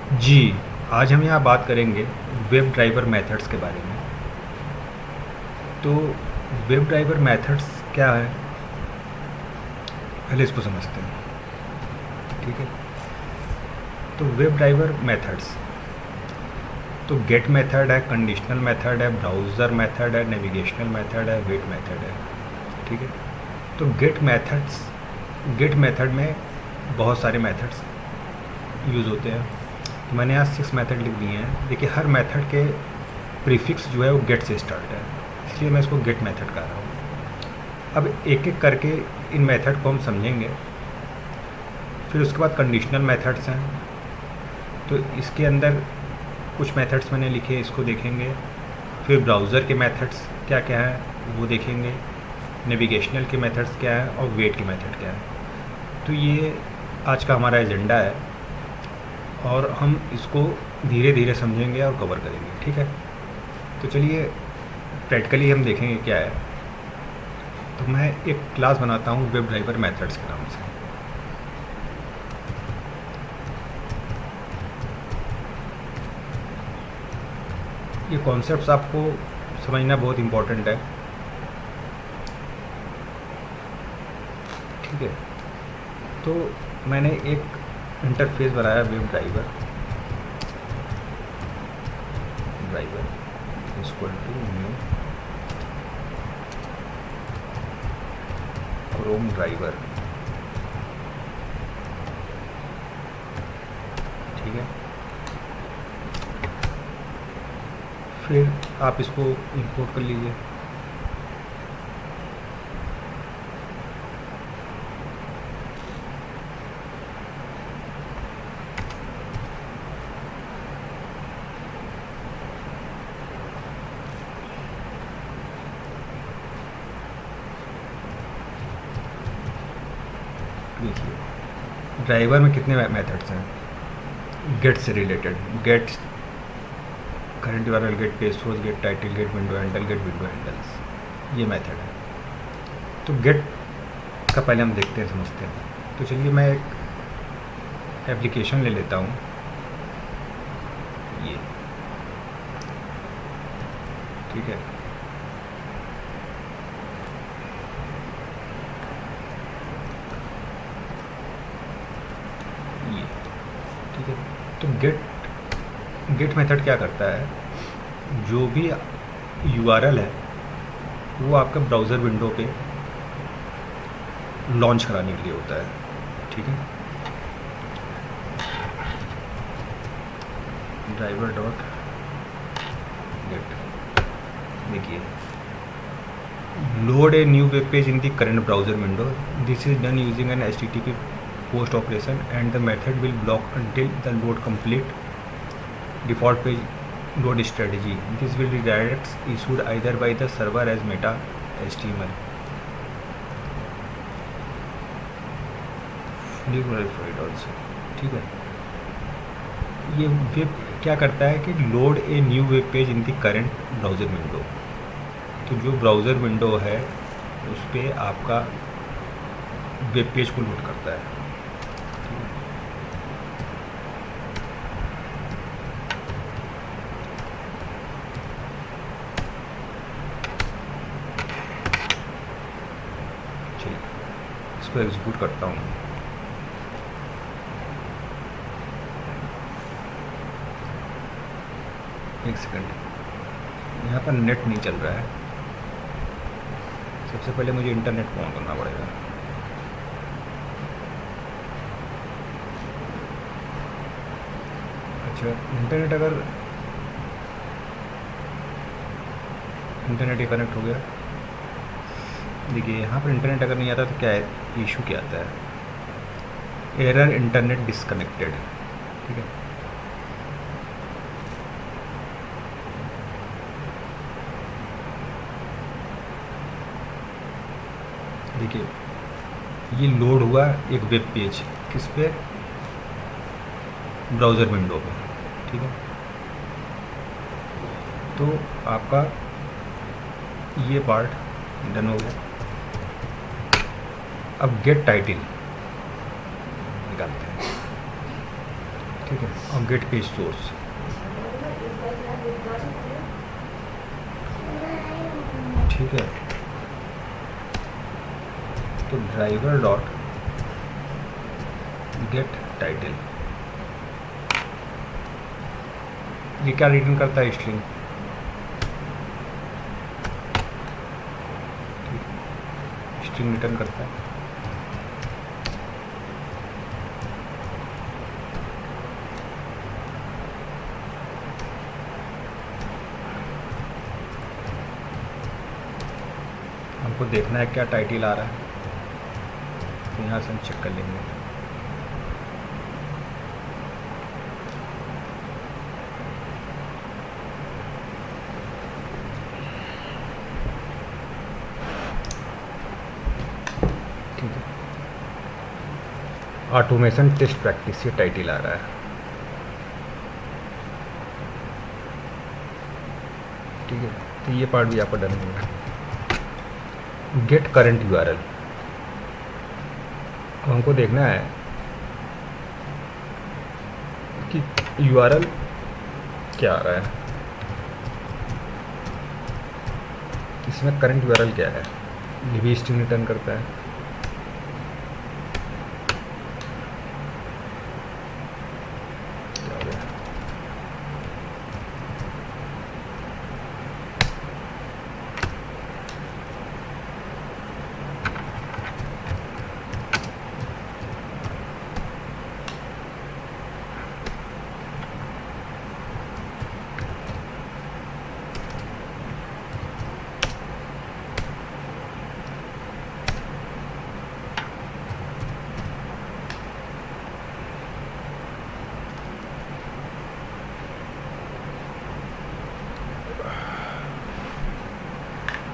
जी, आज हम यहाँ बात करेंगे वेब ड्राइवर मेथड्स के बारे में। तो वेब ड्राइवर मेथड्स क्या है, पहले इसको समझते हैं। ठीक है, तो वेब ड्राइवर मेथड्स, तो गेट मेथड है, कंडीशनल मेथड है, ब्राउज़र मेथड है, नेविगेशनल मेथड है, वेट मेथड है। ठीक है, तो गेट मेथड में बहुत सारे मेथड्स यूज़ होते हैं। तो मैंने यहाँ 6 मेथड लिख दिए हैं। देखिए, हर मेथड के प्रीफिक्स जो है वो गेट से स्टार्ट है, इसलिए मैं इसको गेट मेथड कह रहा हूँ। अब एक एक करके इन मेथड को हम समझेंगे। फिर उसके बाद कंडीशनल मेथड्स हैं, तो इसके अंदर कुछ मेथड्स मैंने लिखे, इसको देखेंगे। फिर ब्राउज़र के मेथड्स क्या क्या है वो देखेंगे, नेविगेशनल के मेथड्स क्या है और वेट के मेथड क्या है। तो ये आज का हमारा एजेंडा है और हम इसको धीरे धीरे समझेंगे और कवर करेंगे। ठीक है, तो चलिए प्रैक्टिकली हम देखेंगे क्या है। तो मैं एक क्लास बनाता हूँ वेब ड्राइवर मेथड्स के नाम से। ये कॉन्सेप्ट्स आपको समझना बहुत इम्पोर्टेंट है। ठीक है, तो मैंने एक इंटरफेस बनाया web driver equal to new Chrome driver. ठीक है, फिर आप इसको इंपोर्ट कर लीजिए। देखिए, ड्राइवर में कितने मेथड्स हैं गेट से रिलेटेड। Get current URL, get page source, get title, get window handle, get window handles, ये मेथड है। तो गेट का पहले हम देखते हैं, समझते हैं। तो चलिए मैं एक एप्लीकेशन ले लेता हूँ, ये। ठीक है, ये। ठीक है, तो गेट मेथड क्या करता है, जो भी यूआरएल है वो आपका ब्राउज़र विंडो पे लॉन्च कराने के लिए होता है। ठीक है, ड्राइवर डॉट गेट, देखिए, load a new web page in the current browser window, this is done using an HTTP post operation and the method will block until the load complete default page load strategy. This will redirects issued either by the server as meta HTML fully verified also. ठीक है, ये web क्या करता है कि load a new web page in the current browser window. तो जो browser window है उस पर आपका वेब पेज को लोड करता है। चलिए इसको एग्जीक्यूट करता हूँ। एक सेकंड, यहाँ पर नेट नहीं चल रहा है। सबसे पहले मुझे इंटरनेट ऑन करना पड़ेगा। अच्छा, इंटरनेट ही कनेक्ट हो गया। देखिए, यहाँ पर इंटरनेट अगर नहीं आता तो क्या है, इशू क्या आता है, एरर इंटरनेट डिसकनेक्टेड। ठीक है, देखिए ये लोड हुआ एक वेब पेज, किस पे, ब्राउज़र विंडो पे। ठीक है, तो आपका ये पार्ट डन हो गया। अब गेट टाइटल निकालते हैं। ठीक है, और गेट पेज सोर्स। ठीक है, तो ड्राइवर डॉट गेट टाइटल, ये क्या रिटर्न करता है? स्ट्रिंग। स्ट्रिंग रिटर्न करता है। हमको देखना है क्या टाइटल आ रहा है, तो यहाँ से हम चेक कर लेंगे। ठीक है, ऑटोमेशन टेस्ट प्रैक्टिस, ये टाइटल आ रहा है। ठीक है, तो ये पार्ट भी आपका डन होगा। गेट करंट यूआरएल, अब हमको देखना है कि यूआरएल क्या आ रहा है, इसमें करंट यूआरएल क्या है। ये भी स्ट्रिंग रिटर्न करता है। क्या हो गया?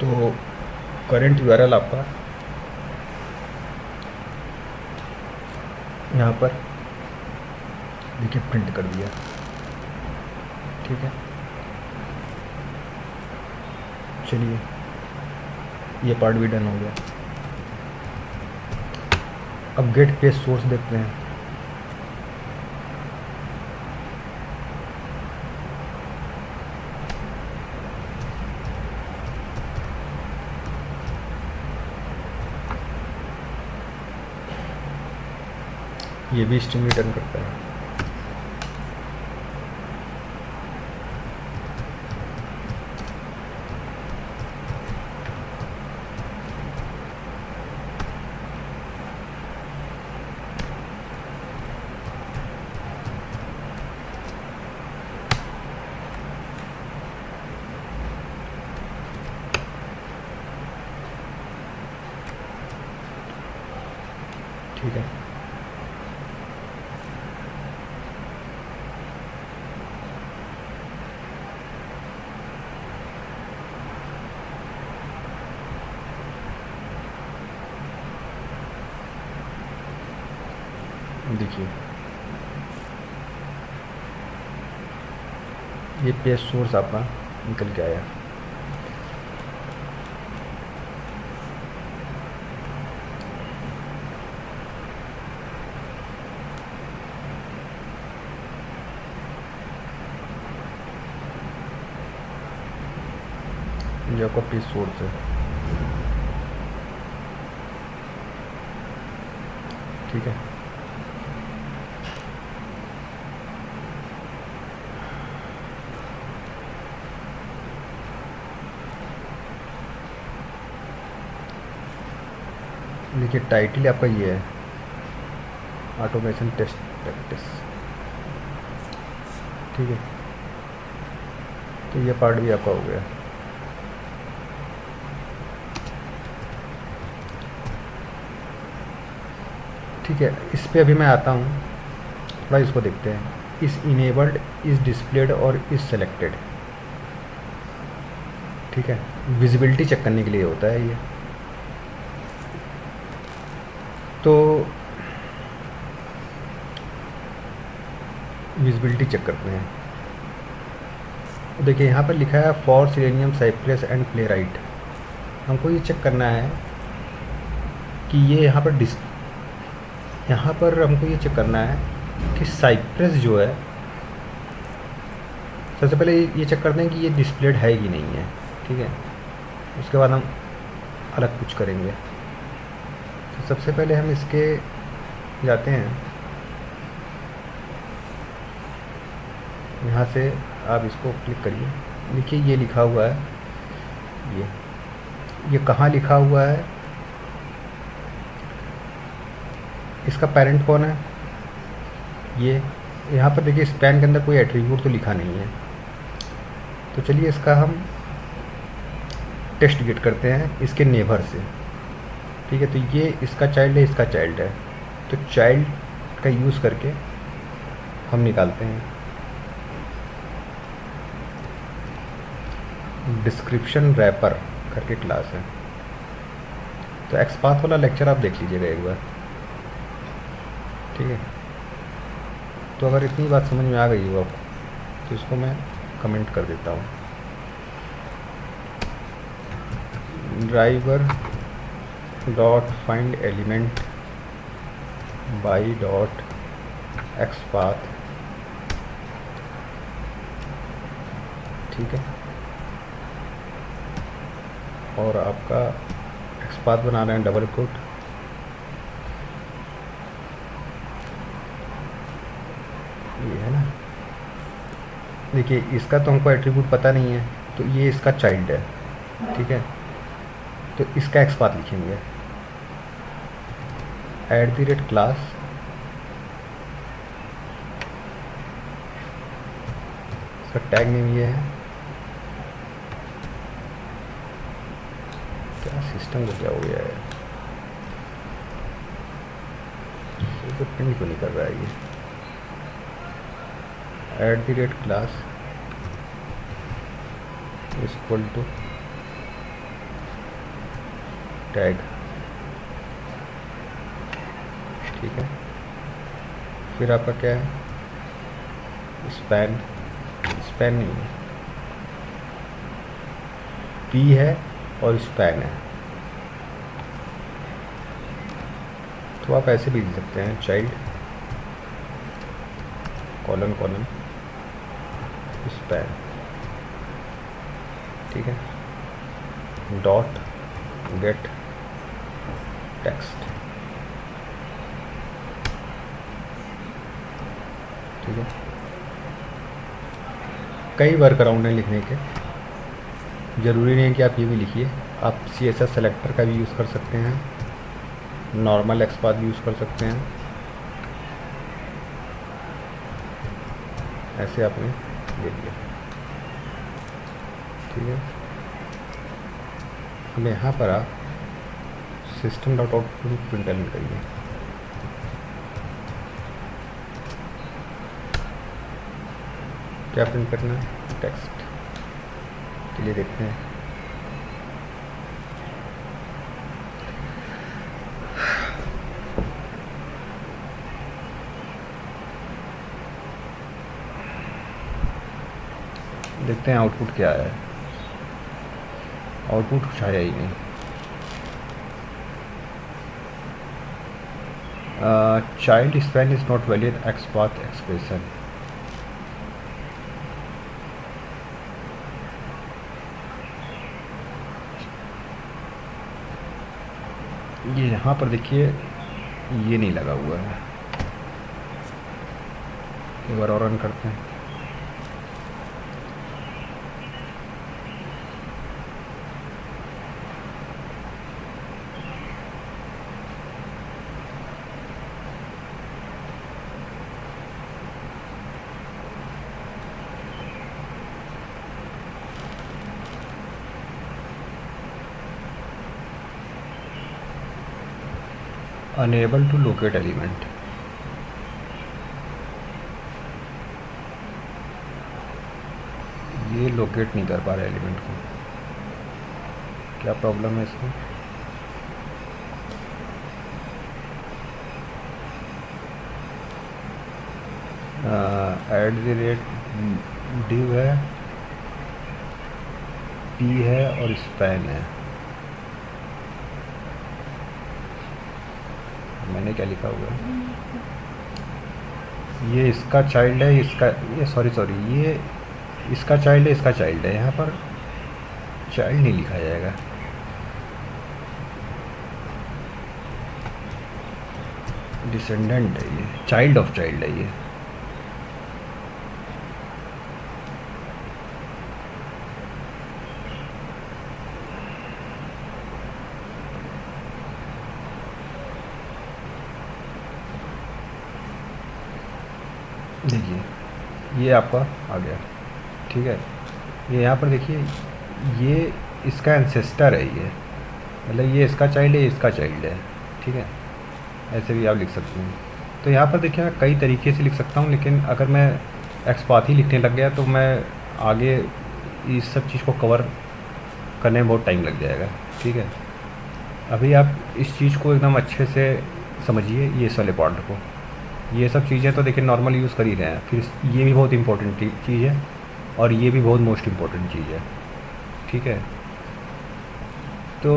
तो करंट यूआरएल आपका यहाँ पर देखिए प्रिंट कर दिया। ठीक है, चलिए ये पार्ट भी डन हो गया। अब गेट पेज सोर्स देखते हैं। ये भी स्ट्रिंग रिटर्न करता है। ठीक है, देखिए ये पेज सोर्स आपका निकल के आया। ये आपका पेज सोर्स है। ठीक है, देखिए टाइटल आपका ये है, ऑटोमेशन टेस्ट प्रैक्टिस। ठीक है, तो ये पार्ट भी आपका हो गया। ठीक है, इस पे अभी मैं आता हूँ, थोड़ा इसको देखते हैं। इस इनेबल्ड, इस डिस्प्लेड और इस सेलेक्टेड। ठीक है, विजिबिलिटी चेक करने के लिए होता है ये। तो विजिबिलिटी चेक करते हैं। देखिए यहाँ पर लिखा है for selenium, Cypress and playwright. हमको ये चेक करना है कि ये यहाँ पर हमको ये चेक करना है कि साइप्रस जो है, सबसे पहले ये चेक करते हैं कि ये डिस्प्लेड है कि नहीं है, ठीक है। उसके बाद हम अलग कुछ करेंगे। तो सबसे पहले हम इसके जाते हैं, यहाँ से आप इसको क्लिक करिए। देखिए ये लिखा हुआ है, ये कहाँ लिखा हुआ है, इसका पेरेंट कौन है, ये यहाँ पर देखिए स्पैन के अंदर कोई एट्रीब्यूट तो लिखा नहीं है। तो चलिए इसका हम टेस्ट गेट करते हैं इसके नेबर से, ठीक है। तो ये इसका चाइल्ड है, इसका चाइल्ड है, तो चाइल्ड का यूज़ करके हम निकालते हैं। डिस्क्रिप्शन रैपर करके क्लास है, तो एक्सपाथ वाला लेक्चर आप देख लीजिएगा एक बार, ठीक है। तो अगर इतनी बात समझ में आ गई हो आपको तो इसको मैं कमेंट कर देता हूँ। Driver dot find element by dot XPath, ठीक है। और आपका एक्सपाथ बना रहे हैं डबल कोट, ये है ना। देखिए इसका तो हमको एट्रीब्यूट पता नहीं है, तो ये इसका चाइल्ड है, ठीक है। तो इसका एक्सपाथ लिखेंगे @क्लास, इसका टैग नेम ये है। क्या सिस्टम को क्या हो गया है, ये तो प्रिंट को नहीं कर रहा है ये। @Class is equal to tag, ठीक है। फिर आपका क्या है, स्पैन, स्पैन नहीं है, पी है और स्पैन है। तो आप ऐसे भी लिख सकते हैं, चाइल्ड कॉलन कॉलन स्पैन, ठीक है। डॉट गेट टेक्स्ट, ठीक है। कई वर्कअराउंड हैं लिखने के, ज़रूरी नहीं है कि आप ये भी लिखिए। आप CSS सेलेक्टर का भी यूज़ कर सकते हैं, नॉर्मल एक्सपाथ भी यूज़ कर सकते हैं। ऐसे आपने ले लिया, ठीक है। अब यहाँ पर आप सिस्टम डॉट आउटपुट प्रिंटलन करिए। क्या प्रिंट करना है, टेक्स्ट। चलिए देखते हैं। देखते हैं आउटपुट क्या है। आउटपुट कुछ आया ही नहीं। Child span is not valid XPath expression. ये यहाँ पर देखिए ये नहीं लगा हुआ है। एक बार और रन करते हैं। अनेबल टू लोकेट एलिमेंट, ये लोकेट नहीं कर पा रहा एलिमेंट को। क्या प्रॉब्लम है इसमें? div है, p है और स्पैन है। मैंने क्या लिखा हुआ है, ये इसका चाइल्ड है, इसका ये सॉरी ये इसका चाइल्ड है, इसका चाइल्ड है। यहाँ पर चाइल्ड नहीं लिखा जाएगा, डिसेंडेंट है ये, चाइल्ड ऑफ चाइल्ड है ये। देखिए ये आपका आ गया, ठीक है। ये यहाँ पर देखिए, ये इसका एंसेस्टर है ये, मतलब ये इसका चाइल्ड है, ये इसका चाइल्ड है, ठीक है। ऐसे भी आप लिख सकते हैं। तो यहाँ पर देखिए मैं कई तरीके से लिख सकता हूँ, लेकिन अगर मैं एक्सपाथ ही लिखने लग गया तो मैं आगे इस सब चीज़ को कवर करने में बहुत टाइम लग जाएगा, ठीक है। अभी आप इस चीज़ को एकदम अच्छे से समझिए, ये इस वाले पार्ट को। ये सब चीज़ें तो देखिए नॉर्मल यूज़ कर ही रहे हैं, फिर ये भी बहुत इंपॉर्टेंट चीज़ है और ये भी बहुत मोस्ट इम्पॉर्टेंट चीज़ है, ठीक है। तो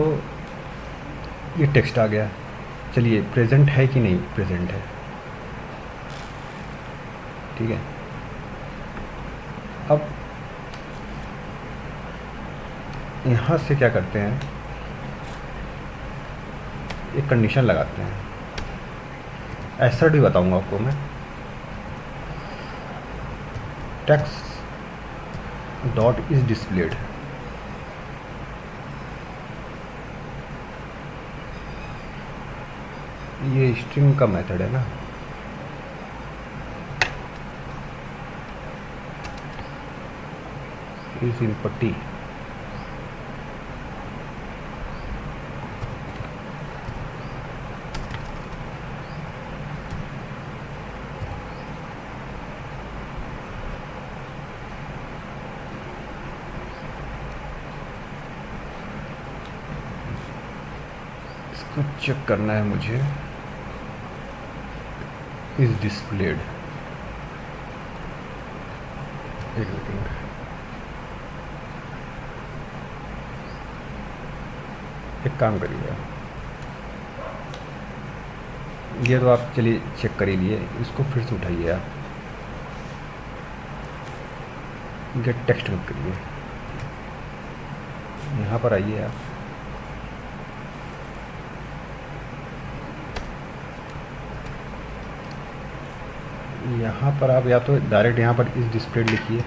ये टेक्स्ट आ गया। चलिए प्रेजेंट है कि नहीं, प्रेजेंट है, ठीक है। अब यहाँ से क्या करते हैं, एक कंडीशन लगाते हैं। ऐसा भी बताऊंगा आपको मैं। टेक्स्ट डॉट इज डिस्प्लेड, ये स्ट्रिंग का मेथड है ना। इज इन पट्टी, इसको चेक करना है मुझे। इज डिस्प्लेड, एक सेकेंड, एक काम करिएगा, ये तो आप चलिए चेक कर ही लिए, इसको फिर से उठाइए आप, गेट टेक्स्ट मत करिए, यहाँ पर आइए आप। यहाँ पर आप या तो डायरेक्ट यहाँ पर इस डिस्प्लेड लिखिए,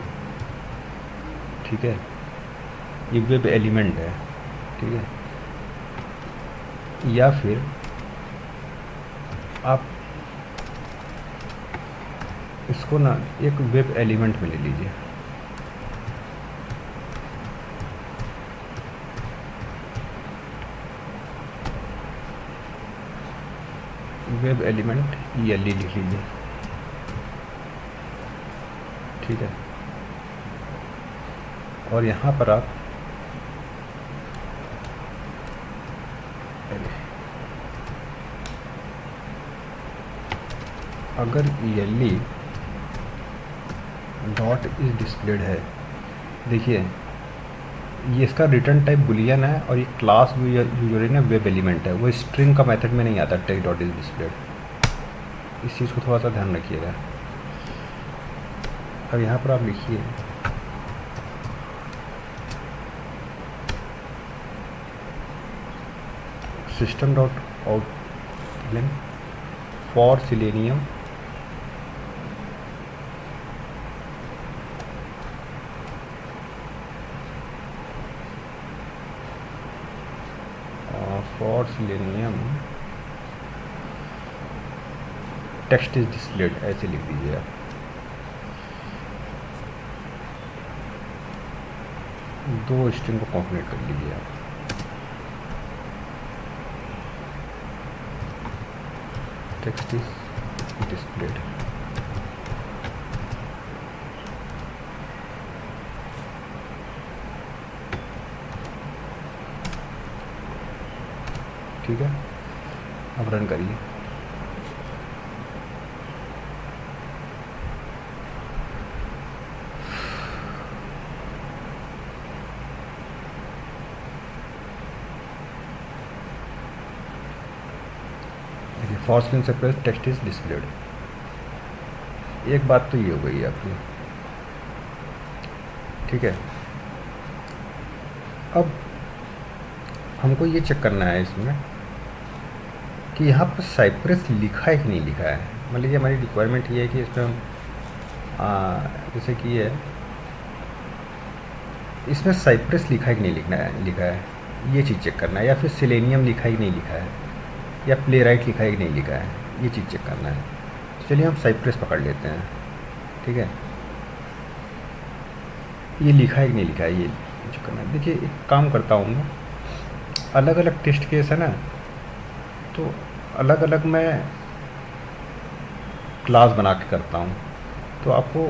ठीक है। ये वेब एलिमेंट है, ठीक है। या फिर आप इसको ना एक वेब एलिमेंट में ले लीजिए, वेब एलिमेंट ELE लिख लीजिए, ठीक है। और यहाँ पर आप अगर ELE डॉट इज डिस्प्लेड है, देखिए ये इसका रिटर्न टाइप बुलियन है और ये क्लास यूजर ना वेब एलिमेंट है, वो स्ट्रिंग का मेथड में नहीं आता टेक्स्ट डॉट इज डिस्प्लेड। इस चीज़ को थोड़ा सा ध्यान रखिएगा। अब यहाँ पर आप लिखिए system dot out for selenium for selenium text is displayed, ऐसे लिख दीजिए आप। दो स्ट्रिंग को कॉम्बिनेट कर लीजिए आप, टेक्स्ट इज डिस्प्लेड, ठीक है। अब रन करिए, फॉर स्क्रीन से प्रेस टेक्स्ट इज डिस्प्लेड। एक बात तो ये हो गई आपकी, ठीक है। अब हमको ये चेक करना है इसमें कि यहाँ पर साइप्रस लिखा है कि नहीं लिखा है। मान लीजिए हमारी रिक्वायरमेंट ये है कि इसमें हम जैसे कि ये इसमें साइप्रस लिखा है कि नहीं लिखा है, ये चीज़ चेक करना है, या फिर सेलेनियम लिखा है कि नहीं लिखा है, या प्लेराइट लिखा है कि नहीं लिखा है, ये चीज़ चेक करना है। तो चलिए हम साइप्रस पकड़ लेते हैं, ठीक है। ये लिखा है कि नहीं लिखा है, ये चेक करना है। देखिए एक काम करता हूँ मैं, अलग अलग टेस्ट केस है ना, तो अलग अलग मैं क्लास बना के करता हूँ, तो आपको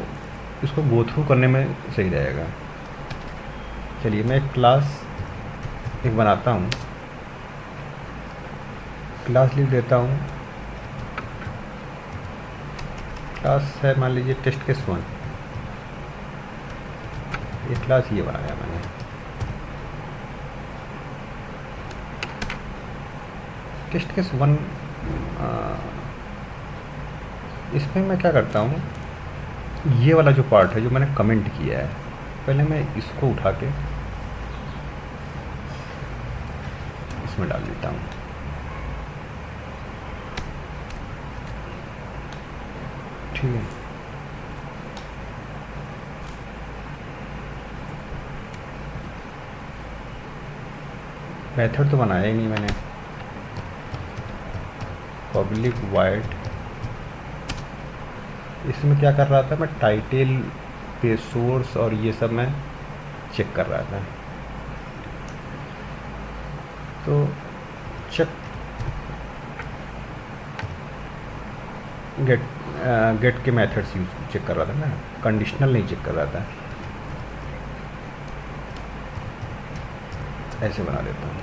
इसको गो थ्रू करने में सही रहेगा। चलिए मैं एक क्लास एक बनाता हूँ, क्लास लिख देता हूँ। क्लास है मान लीजिए टेस्ट केस 1, ये क्लास ये बनाया मैंने। टेस्ट केस 1 इसमें मैं क्या करता हूँ, ये वाला जो पार्ट है जो मैंने कमेंट किया है, पहले मैं इसको उठा के इसमें डाल देता हूँ। ठीक है, मेथड तो बनाया ही नहीं मैंने। पब्लिक वाइड, इसमें क्या कर रहा था मैं, टाइटल पे सोर्स और ये सब मैं चेक कर रहा था। तो चेक गेट के मेथड्स यूज चेक कर रहा था ना, कंडीशनल नहीं चेक कर रहा था। ऐसे बना देता हूँ,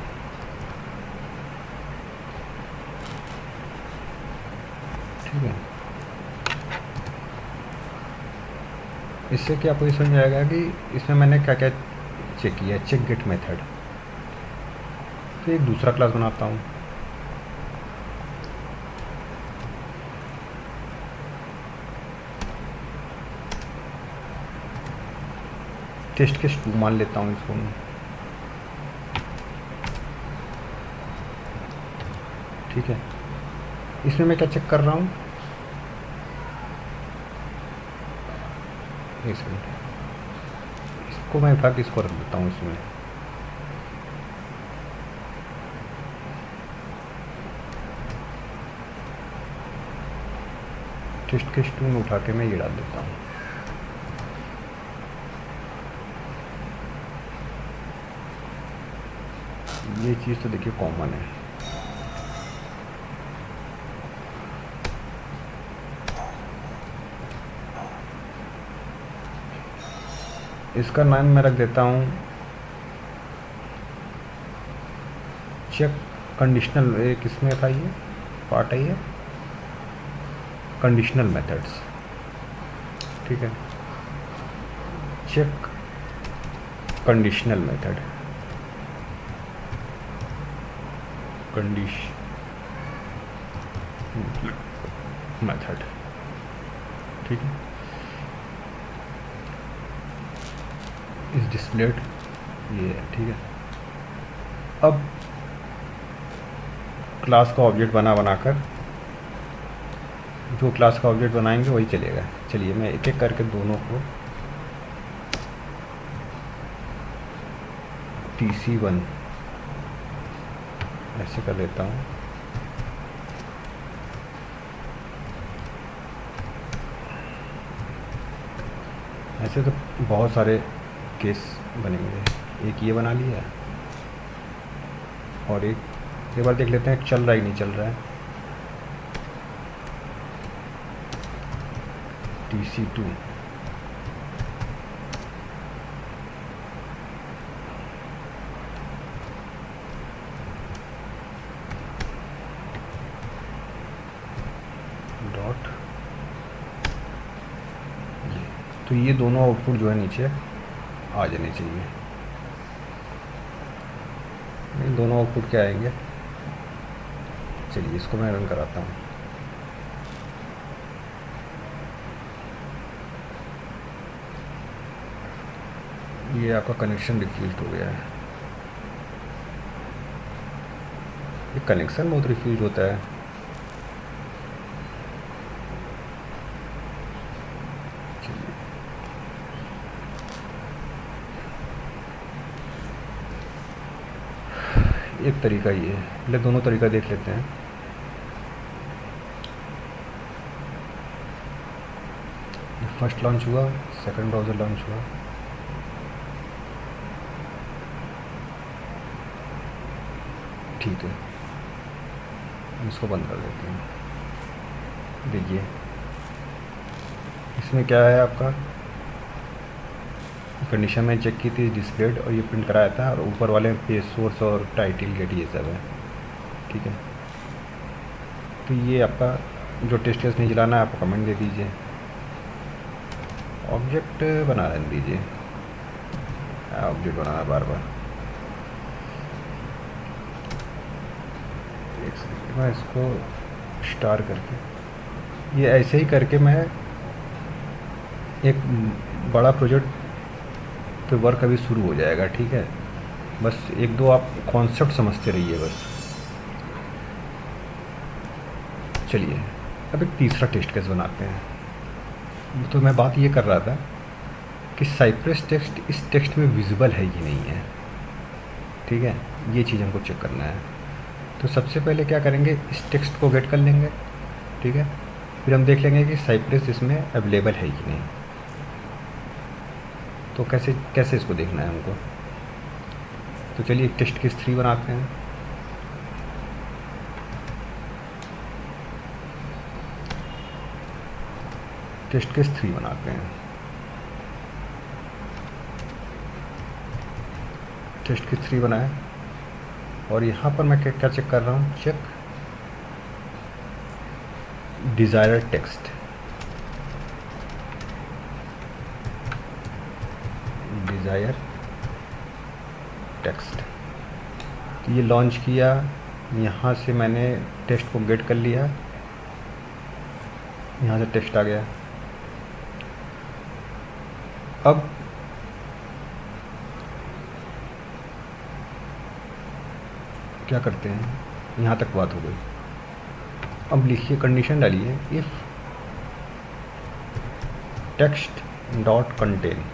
ठीक है। इससे क्या आपको समझ आएगा कि इसमें मैंने क्या क्या चेक किया, चेक गेट मेथड। तो एक दूसरा क्लास बनाता हूँ, टेस्ट केस 2 मान लेता हूँ इसको मैं, ठीक है। इसमें मैं क्या चेक कर रहा हूँ, एक सेकंड, इसको मैं उठा के इसको रख देता हूँ इसमें। टेस्ट केस 2 में उठा के मैं ये डाल देता हूँ। ये चीज़ तो देखिए कॉमन है। इसका नाम मैं रख देता हूँ चेक कंडीशनल। एक इसमें था ये पार्ट है, ये कंडीशनल मेथड्स, ठीक है। Check conditional method, condition method, ठीक है। इस डिस्प्लेड ये है, ठीक है। अब क्लास का ऑब्जेक्ट बनाकर जो क्लास का ऑब्जेक्ट बनाएंगे वही चलेगा। चलिए मैं एक एक करके दोनों को TC1 ऐसे कर लेता हूँ। ऐसे तो बहुत सारे केस बनेंगे। एक ये बना लिया और एक बार देख लेते हैं चल रहा ही नहीं चल रहा है। TC2 डॉट, तो ये दोनों आउटपुट जो है नीचे आ जाने चाहिए। ये दोनों आउटपुट क्या आएंगे, चलिए इसको मैं रन कराता हूँ। ये आपका कनेक्शन रिफ्यूज हो गया है। ये कनेक्शन बहुत रिफ्यूज होता है। एक तरीका ये है, पहले दोनों तरीका देख लेते हैं। फर्स्ट लॉन्च हुआ, सेकंड ब्राउज़र लॉन्च हुआ। ठीक है, इसको बंद कर देते हैं। देखिए इसमें क्या है, आपका कंडीशन में चेक की थी डिस्प्लेड और ये प्रिंट कराया था, और ऊपर वाले पेज सोर्स और टाइटल गेट ये सब है। ठीक है, तो ये आपका जो टेस्ट केस नहीं चलाना है आप कमेंट दे दीजिए, ऑब्जेक्ट बना रहने दीजिए, ऑब्जेक्ट बनाना बार बार। एक सेकंड मैं इसको स्टार करके, ये ऐसे ही करके मैं एक बड़ा प्रोजेक्ट पे वर्क अभी शुरू हो जाएगा। ठीक है, बस एक दो आप कॉन्सेप्ट समझते रहिए बस। चलिए अब एक तीसरा टेस्ट केस बनाते हैं। तो मैं बात ये कर रहा था कि साइप्रस टेक्स्ट इस टेक्स्ट में विजिबल है कि नहीं है। ठीक है, ये चीज़ हमको चेक करना है। तो सबसे पहले क्या करेंगे, इस टेक्स्ट को गेट कर लेंगे। ठीक है, फिर हम देख लेंगे कि साइप्रस इसमें अवेलेबल है कि नहीं। तो कैसे कैसे इसको देखना है हमको। तो चलिए टेस्ट केस 3 बनाते हैं। टेस्ट केस 3 बनाते हैं। टेस्ट केस 3 बनाया, और यहाँ पर मैं क्या क्या चेक कर रहा हूँ, check desired text. Desire text, तो ये लॉन्च किया, यहाँ से मैंने टेक्स्ट को गेट कर लिया, यहाँ से टेक्स्ट आ गया। अब क्या करते हैं, यहाँ तक बात हो गई। अब लिखिए, कंडीशन डालिए, if text dot contain,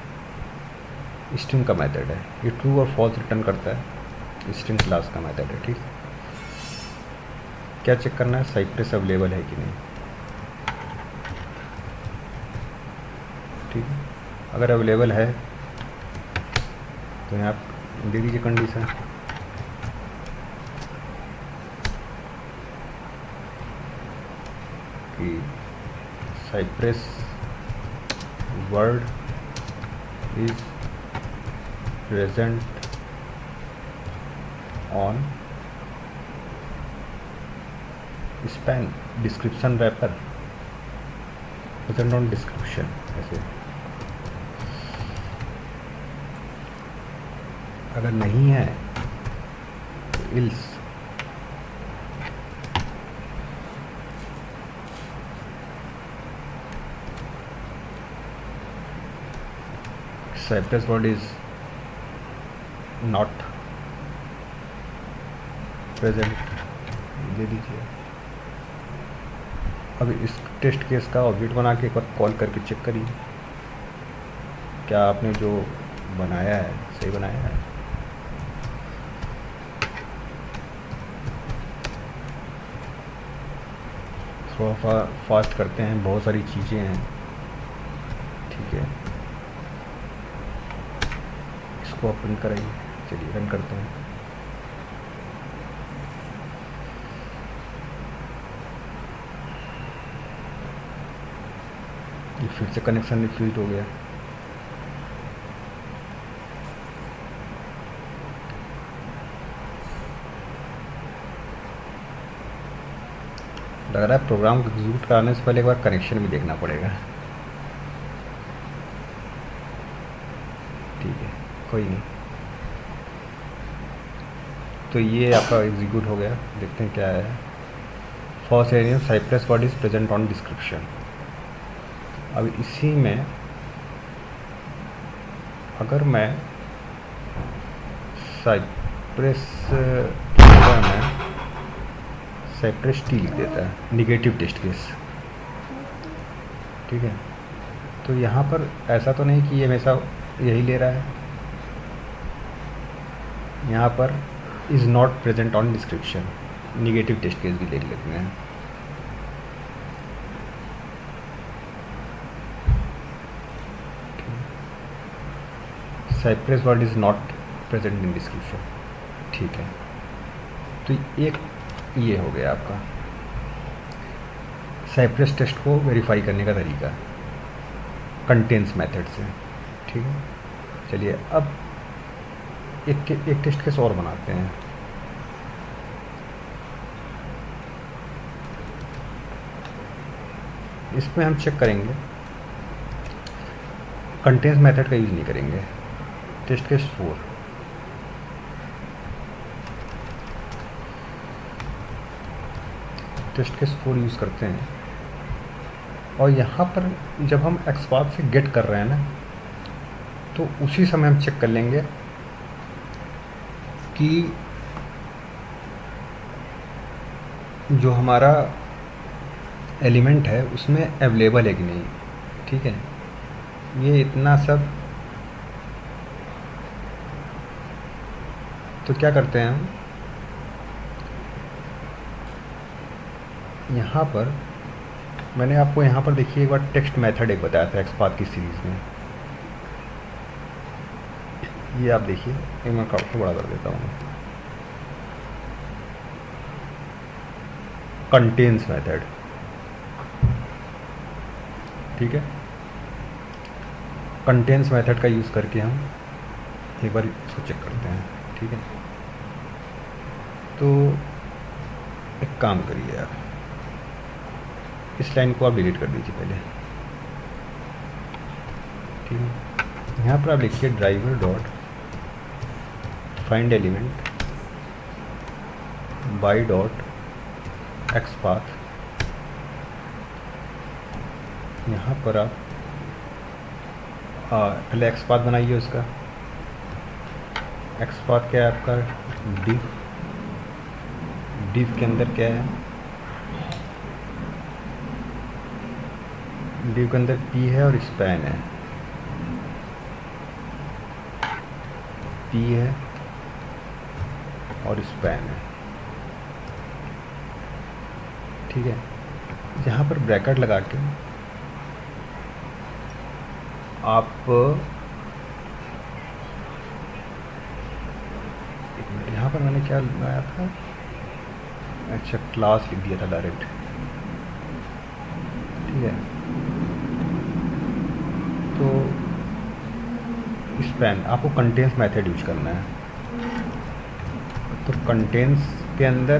string का मेथड है, ये ट्रू और फॉल्स रिटर्न करता है, स्ट्रिंग क्लास का मेथड है। ठीक, क्या चेक करना है, साइप्रस अवेलेबल है कि नहीं। ठीक है, अगर अवेलेबल है तो यहाँ दे दीजिए कंडीशन, कि Cypress word is present on span description wrapper, present on description. ऐसे अगर नहीं है तो else Cypress word is not present दे दीजिए। अब इस टेस्ट केस का ऑब्जेक्ट बना के एक बार कॉल करके चेक करिए, क्या आपने जो बनाया है सही बनाया है। थोड़ा फास्ट करते हैं, बहुत सारी चीज़ें हैं। ठीक है, इसको आप प्रिंट कराइए। चलिए रन करते हैं। ये फिर से कनेक्शन रिफ्यूज हो गया। लग रहा है प्रोग्राम को एग्जीक्यूट कराने से पहले एक बार कनेक्शन भी देखना पड़ेगा। ठीक है, कोई नहीं। तो ये आपका एग्जीक्यूट हो गया, देखते हैं क्या है। First area Cypress word is present on description. अब इसी में अगर मैं साइप्रस में साइप्रस टी लिख देता है, निगेटिव टेस्ट केस। ठीक है, तो यहाँ पर ऐसा तो नहीं कि ये हमेशा यही ले रहा है, यहाँ पर is not present on description, negative test case भी ले लेते हैं। Cypress word is not present in description. ठीक है, तो एक ये हो गया आपका साइप्रस टेस्ट को वेरीफाई करने का तरीका कंटेंस मेथड से। ठीक है, चलिए अब एक टेस्ट केस और बनाते हैं। इसमें हम चेक करेंगे, कंटेंस मेथड का यूज़ नहीं करेंगे। Test case 4, test case 4 use करते हैं, और यहाँ पर जब हम एक्सपाथ से गेट कर रहे हैं ना, तो उसी समय हम चेक कर लेंगे कि जो हमारा एलिमेंट है उसमें अवेलेबल है कि नहीं। ठीक है, ये इतना सब तो क्या करते हैं हम, यहाँ पर मैंने आपको यहाँ पर देखिए एक बार टेक्स्ट मेथड एक बताया था एक्सपाथ की सीरीज़ में, ये आप देखिए, एक मैं काफ़ी बड़ा कर देता हूँ, कंटेंस मेथड। ठीक है, कंटेंस मेथड का यूज़ करके हम एक बार इसको चेक करते हैं। ठीक है, तो एक काम करिए आप, इस लाइन को आप डिलीट कर दीजिए पहले। ठीक है, यहाँ पर आप लिखिए driver dot find element by dot XPath. यहाँ पर आप पहले एक्सपाथ बनाइए उसका। एक्सपाथ क्या है आपका, डिव के अंदर क्या है, डिव के अंदर पी है और स्पैन है, पी है और स्पैन है। ठीक है, यहाँ पर ब्रैकेट लगा के आप यहाँ पर मैंने क्या लगाया था, अच्छा क्लास लिख दिया था डायरेक्ट। ठीक है, तो स्पैन आपको कंटेंस मेथड यूज करना है। तो कंटेंस के अंदर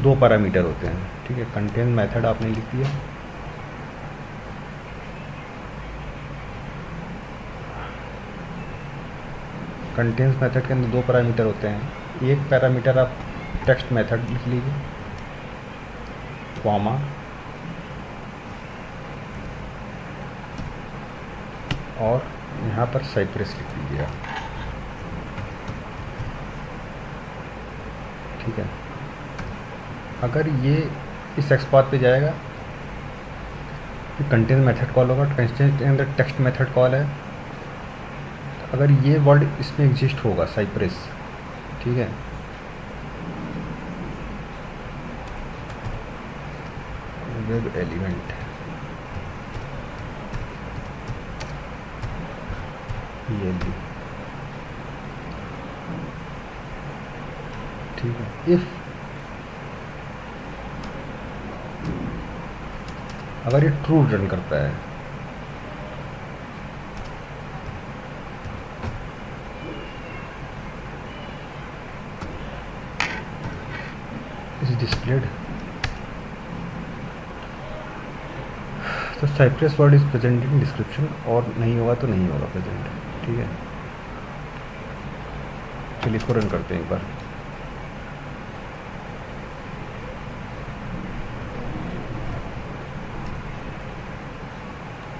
2 पैरामीटर होते हैं। ठीक है, कंटेंस मेथड आपने लिख दिया, कंटेंस मेथड के अंदर 2 पैरामीटर होते हैं। एक पैरामीटर आप टेक्स्ट मेथड लिख लीजिए, कॉमा, और यहाँ पर साइप्रस लिख दीजिए आप। ठीक है, अगर ये इस एक्सपाथ पे जाएगा तो कंटेंस मेथड कॉल होगा, कंटेंस के अंदर टेक्स्ट मेथड कॉल है। अगर ये वर्ड इसमें एग्जिस्ट होगा साइप्रस, ठीक है, वेब एलिमेंट, ये भी ठीक है। इफ अगर ये ट्रू रन करता है, इज डिस्प्लेड, तो Cypress word is present in description, और नहीं होगा तो नहीं होगा प्रेजेंट। ठीक है, चलिए इसको रन करते हैं एक बार।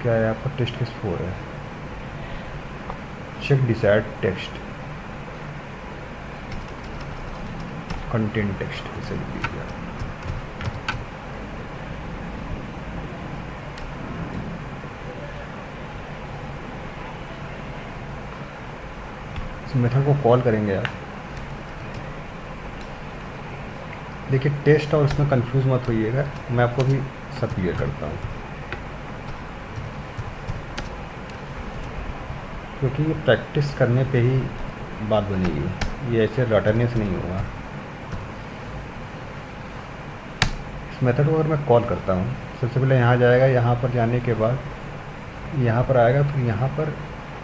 क्या है आपका, टेस्ट केस 4 है। Check desired text, content text ऐसे लिख लीजिए आप। इस मेथड को कॉल करेंगे आप। देखिए टेस्ट और उसमें कंफ्यूज मत होइएगा, मैं आपको भी सब क्लियर करता हूँ, क्योंकि ये प्रैक्टिस करने पे ही बात बनेगी, ये ऐसे रटने से नहीं होगा। इस मेथड को अगर मैं कॉल करता हूँ, सबसे पहले यहाँ जाएगा, यहाँ पर जाने के बाद यहाँ पर आएगा, फिर यहाँ पर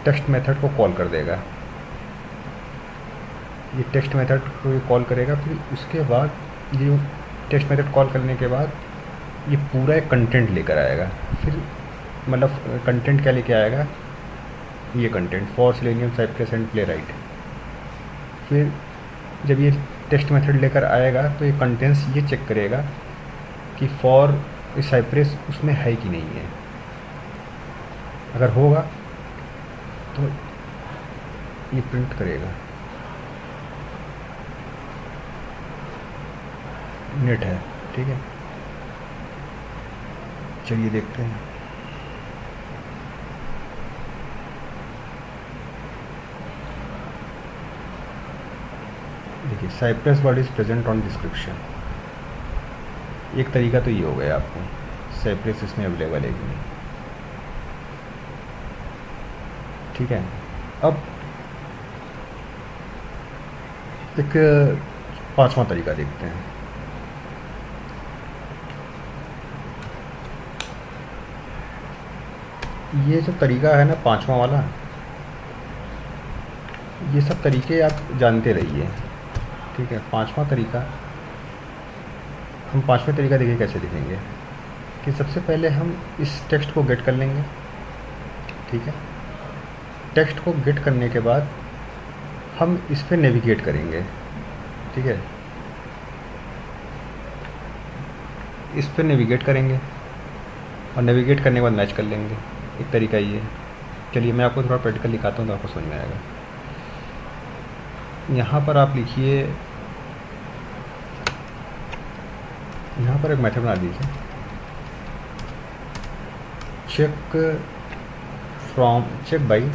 टेक्स्ट मेथड को कॉल कर देगा। ये टेक्स्ट मेथड को ये कॉल करेगा, फिर उसके बाद ये टेक्स्ट मेथड कॉल करने के बाद ये पूरा एक कंटेंट लेकर आएगा। फिर मतलब कंटेंट क्या लेके आएगा, ये content for Selenium Cypress and Playwright. फिर जब ये टेक्स्ट मेथड लेकर आएगा तो ये कंटेंट्स ये चेक करेगा कि फॉर साइप्रस उसमें है कि नहीं है। अगर होगा तो ये प्रिंट करेगा नेट है, ठीक है। चलिए देखते हैं। देखिए Cypress word is present on description. एक तरीका तो ये हो गया आपको, साइप्रस इसमें अवेलेबल है कि नहीं, ठीक है। अब एक पांचवा तरीका देखते हैं। ये जो तरीका है ना पांचवा वाला, ये सब तरीके आप जानते रहिए, ठीक है। पांचवा तरीका, हम पांचवा तरीका देखिए कैसे लिखेंगे कि सबसे पहले हम इस टेक्स्ट को गेट कर लेंगे, ठीक है। टेक्स्ट को गेट करने के बाद हम इस पर नेविगेट करेंगे, ठीक है। इस पर नेविगेट करेंगे और नेविगेट करने के बाद मैच कर लेंगे। एक तरीका ये है। चलिए मैं आपको थोड़ा प्रैक्टिकल दिखाता हूँ तो आपको समझ में आएगा। यहाँ पर आप लिखिए, यहाँ पर एक मेथड बना दीजिए, चेक बाई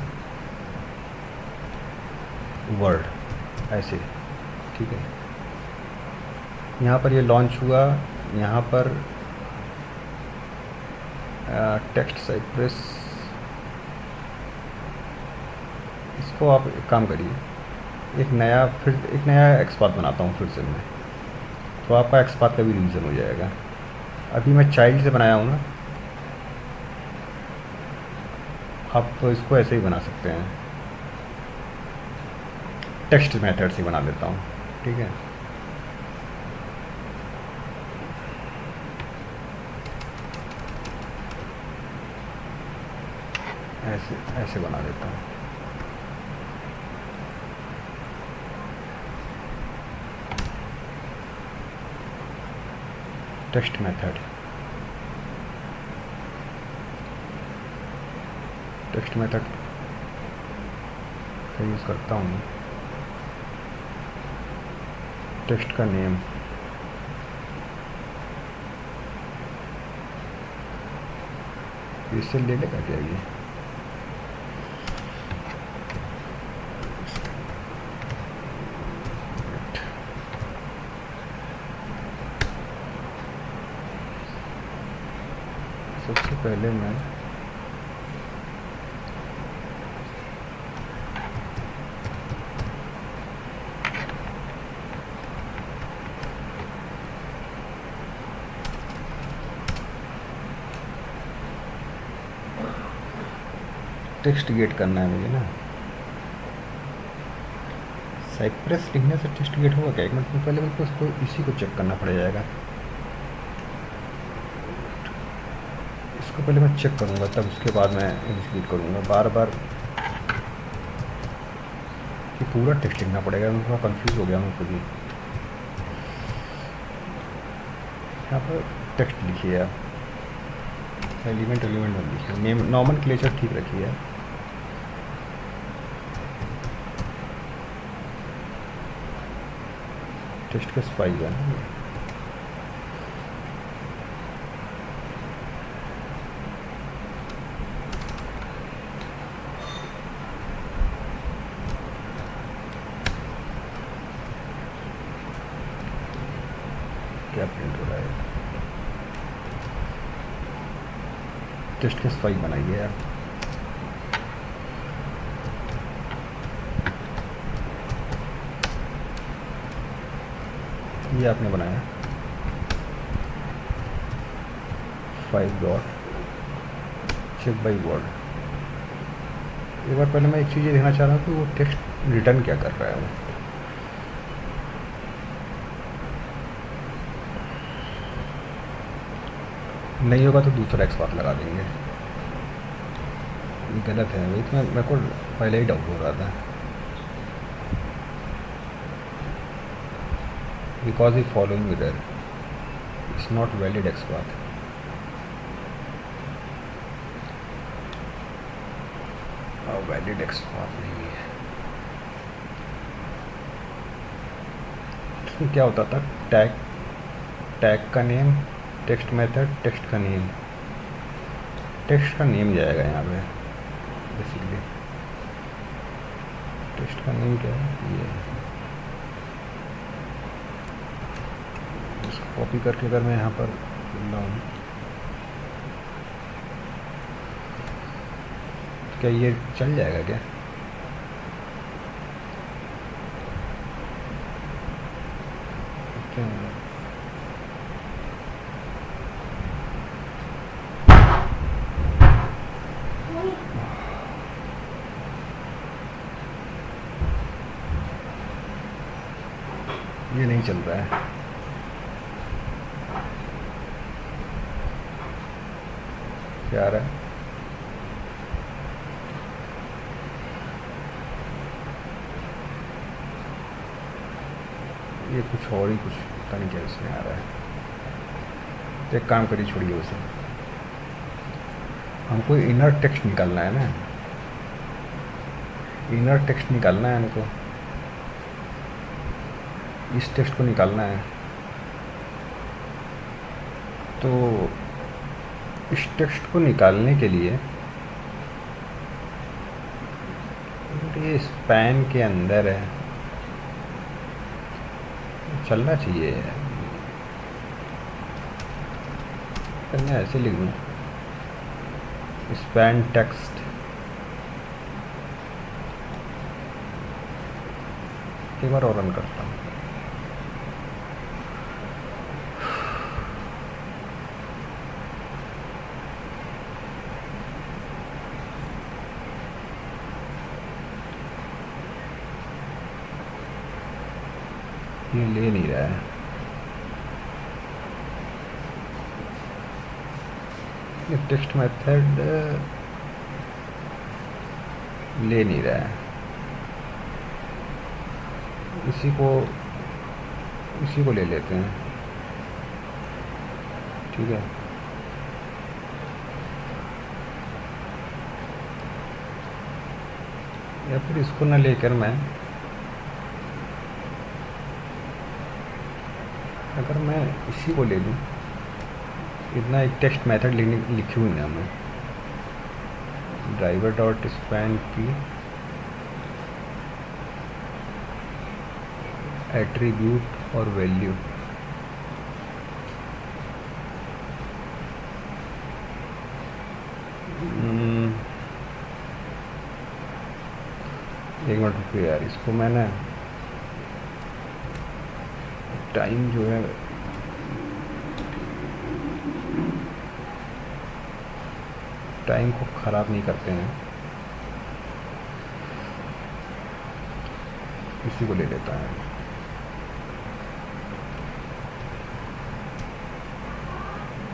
वर्ड, ऐसे, ठीक है। यहाँ पर ये लॉन्च हुआ, यहाँ पर टेक्स्ट साइप्रस, इसको आप एक काम करिए, एक नया एक्सपाथ बनाता हूँ फिर से मैं, तो आपका एक्सपाथ का भी रिवीजन हो जाएगा। अभी मैं चाइल्ड से बनाया हूँ ना, आप तो इसको ऐसे ही बना सकते हैं, टेक्स्ट मेथड से बना लेता हूँ, ठीक है। ऐसे बना देता हूँ। टेक्स्ट मेथड का यूज़ करता हूँ। टेक्स्ट का नेम, इससे ले लेगा क्या ये, सबसे पहले मैं टेक्स्ट गेट करना है मुझे ना। साइप्रस लिखने से टेक्स्ट गेट होगा क्या? एक मिनट पहले मेरे को उसको इसी को चेक करना पड़ जाएगा। इसको पहले मैं चेक करूँगा, तब उसके बाद मैं एग्जीक्यूट करूँगा। बार बार कि पूरा टेक्स्ट लिखना पड़ेगा, मैं थोड़ा कंफ्यूज हो गया हूँ खुद ही। यहाँ पर टेक्स्ट लिखिए आप, एलिमेंट मत लिखिए, नेम नॉमेनक्लेचर ठीक रखिए आप। टेस्ट केस 5 है ना क्या प्रिंट हो रहा है? टेस्ट केस 5 बनाइए यार। ये आपने बनाया 5 डॉट चेक बाई वर्ड। एक बार पहले मैं एक चीज़ ये देखना चाह रहा हूँ कि वो टेक्स्ट रिटर्न क्या कर रहा है वो। नहीं होगा तो दूसरा एक्स बार लगा देंगे। ये गलत है भाई, तो मेरे को पहले ही डाउट हो रहा था। Because he following mirror it's not valid X bar. Valid X bar नहीं है। इसमें क्या होता था, टैग टैग का नेम, टेक्स्ट मेथड, टेक्स्ट का नेम। टेक्स्ट का नेम जाएगा यहाँ पे बेसिकली। टेक्स्ट का नेम क्या है, ये इसको कॉपी करके अगर मैं यहाँ पर लाऊँ, क्या ये चल जाएगा क्या? क्या ये नहीं चल रहा है। क्या आ रहा है? ये कुछ और ही कुछ पता नहीं क्या इसमें आ रहा है। तो एक काम करिए, छोड़िए उसे। हमको इनर टेक्स्ट निकालना है ना, इनर टेक्स्ट निकालना है हमको। इस टेक्स्ट को निकालना है, तो इस टेक्स्ट को निकालने के लिए ये स्पैन के अंदर है, चलना चाहिए। अगर मैं ऐसे लिख दूँ स्पैन टेक्स्ट, एक बार और रन करता हूँ। ये ले नहीं रहा है, ये टेक्स्ट मेथड ले नहीं रहा है। इसी को ले लेते हैं, ठीक है। या फिर इसको ना लेकर मैं, अगर मैं इसी को ले लूँ, इतना एक टेक्स्ट मेथड लिखी हुई ना मैं, ड्राइवर डॉट स्पैन की एट्रीब्यूट और वैल्यू, एक मिनट रुकिए यार, इसको मैंने टाइम जो है टाइम को ख़राब नहीं करते हैं, इसी को ले लेता है।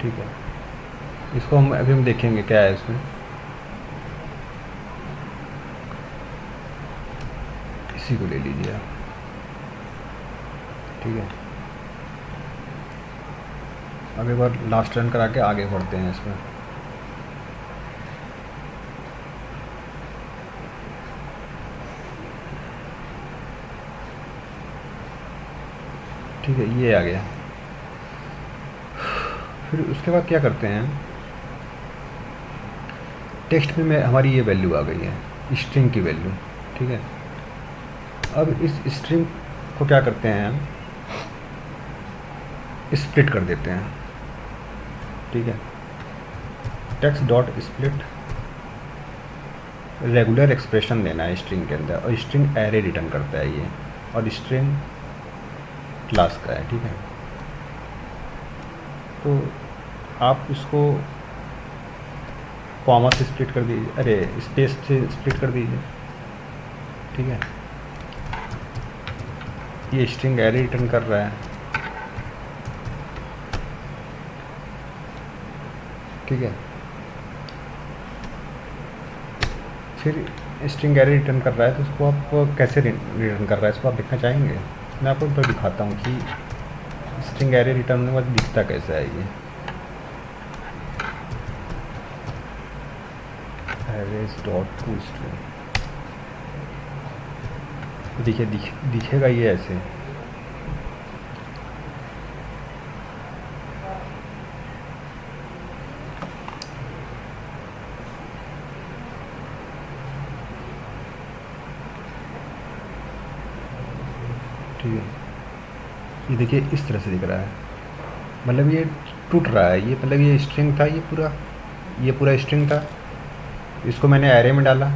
ठीक है, इसको हम देखेंगे क्या है इसमें। इसी को ले लीजिए आप, ठीक है। अब एक बार लास्ट रन करा के आगे बढ़ते हैं इसमें। ठीक है, ये आ गया। फिर उसके बाद क्या करते हैं, टेक्स्ट में हमारी ये वैल्यू आ गई है, स्ट्रिंग की वैल्यू। ठीक है, अब इस स्ट्रिंग को क्या करते हैं हम, स्प्लिट कर देते हैं। ठीक है, text dot split, regular expression देना है स्ट्रिंग के अंदर, और स्ट्रिंग एरे रिटर्न करता है ये, और स्ट्रिंग क्लास का है। ठीक है, तो आप इसको कॉमा से स्प्लिट कर दीजिए, अरे स्पेस से स्प्लिट कर दीजिए। ठीक है, ये स्ट्रिंग एरे रिटर्न कर रहा है। ठीक है, फिर स्ट्रिंग एरे रिटर्न कर रहा है, तो उसको आप कैसे रिटर्न कर रहा है, इसको आप देखना चाहेंगे? मैं आपको तो दिखाता हूँ कि स्ट्रिंग एरे रिटर्न होने के बाद दिखता कैसा है ये। एरेज डॉट टू स्ट्रिंग, देखिए दिखेगा ये ऐसे। ठीक है, ये देखिए इस तरह से दिख रहा है, मतलब ये टूट रहा है ये, मतलब ये स्ट्रिंग था, ये पूरा स्ट्रिंग था, इसको मैंने एरे में डाला,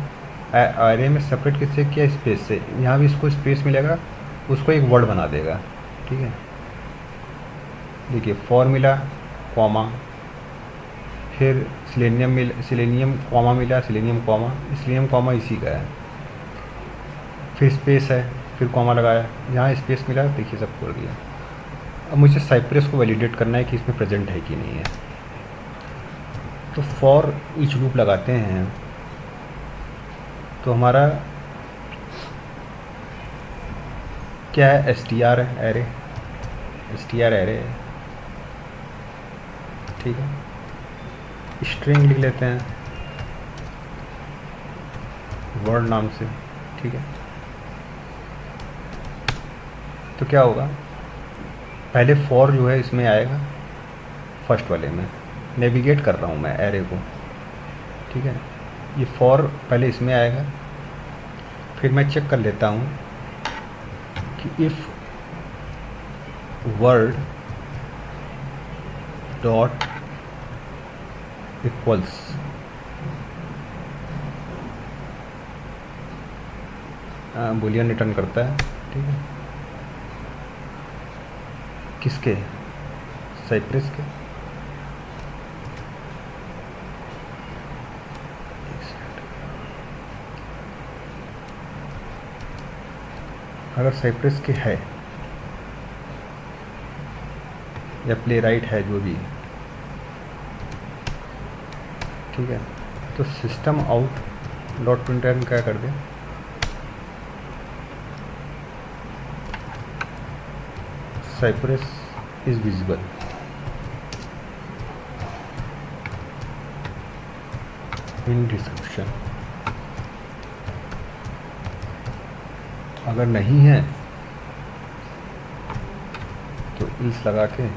एरे में सेपरेट किससे किया, स्पेस से। यहाँ भी इसको स्पेस मिलेगा, उसको एक वर्ड बना देगा। ठीक है, देखिए फॉर मिला, कॉमा, फिर सिलेनियम कॉमा मिला, सिलेनियम कॉमा इसी का है, फिर स्पेस है, फिर कॉमा लगाया, यहाँ स्पेस मिला, देखिए सब खोल दिया। अब मुझे साइप्रेस को वैलिडेट करना है कि इसमें प्रेजेंट है कि नहीं है, तो फॉर ईच लूप लगाते हैं। तो हमारा क्या है, एस टी आर एरे, ठीक है, स्ट्रिंग लिख लेते हैं वर्ड नाम से। ठीक है, तो क्या होगा, पहले फॉर जो है इसमें आएगा, फर्स्ट वाले में नेविगेट कर रहा हूँ मैं एरे को। ठीक है, ये फॉर पहले इसमें आएगा, फिर मैं चेक कर लेता हूँ कि if word dot equals Boolean return करता है। ठीक है, किसके, साइप्रेस के। अगर साइप्रेस के है या प्ले राइट है जो भी, ठीक है, तो सिस्टम आउट डॉट प्रिंटलन क्या कर दे, Cypress is visible. In description, अगर नहीं है तो इस लगा के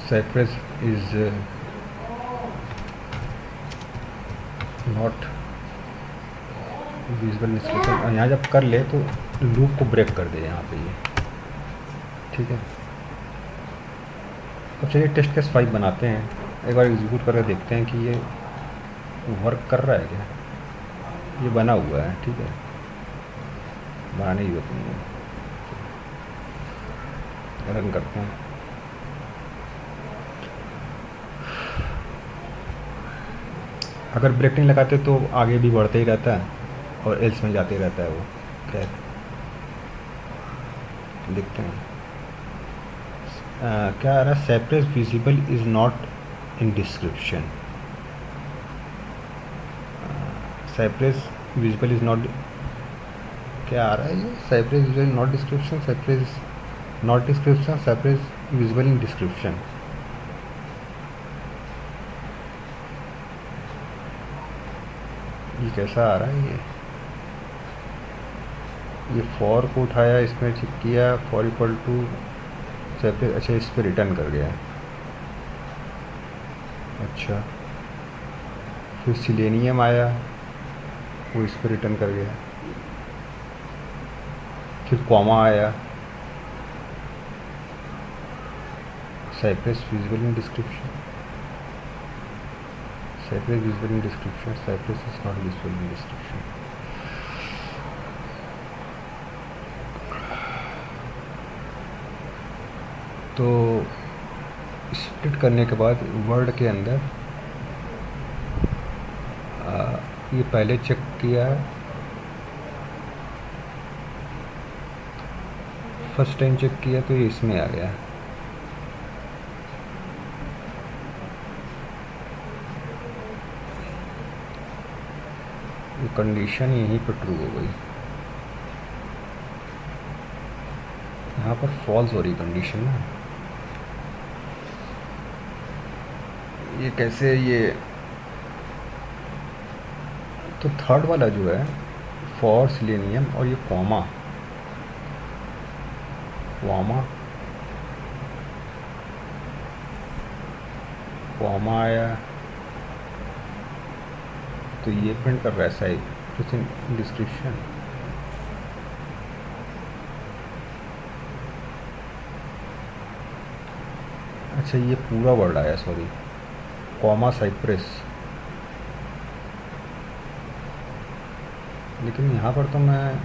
Cypress is not visible description, और यहाँ जब कर ले तो लूप को ब्रेक कर दे यहाँ पे ये। ठीक है, अब चलिए टेस्ट केस 5 बनाते हैं, एक बार एग्जीक्यूट करके देखते हैं कि ये वर्क कर रहा है क्या। ये बना हुआ है, ठीक है, बनाने की जरूरत नहीं है, रन करते हैं। अगर ब्रेक नहीं लगाते तो आगे भी बढ़ते ही रहता है और एल्स में जाते रहता है वो। खैर देखते हैं क्या आ रहा है, Cypress visible is not in description, Cypress visible is not, क्या आ रहा है ये, Cypress visible not description, Cypress not description, Cypress visible in description. कैसा आ रहा है ये फॉर को उठाया, इसमें चेक किया फॉर इक्वल टू सेपरेट, अच्छा इस पर रिटर्न कर गया। अच्छा फिर सिलेनियम आया, वो इस पर रिटर्न कर गया। फिर कॉमा आया, Cypress visible in description, Cypress visible in description, Cypress is not visible in description. तो स्प्लिट करने के बाद वर्ड के अंदर ये पहले चेक किया, फर्स्ट टाइम चेक किया तो ये इसमें आ गया। ये कंडीशन यहीं पर ट्रू हो गई, यहाँ पर फॉल्स हो रही कंडीशन ना। ये कैसे, ये तो थर्ड वाला जो है फॉर सिलेनियम और ये कॉमा आया तो ये प्रिंट कर रहा है साइप्रस इन डिस्क्रिप्शन। अच्छा ये पूरा वर्ड आया, सॉरी, कॉमा साइप्रस, लेकिन यहाँ पर तो मैं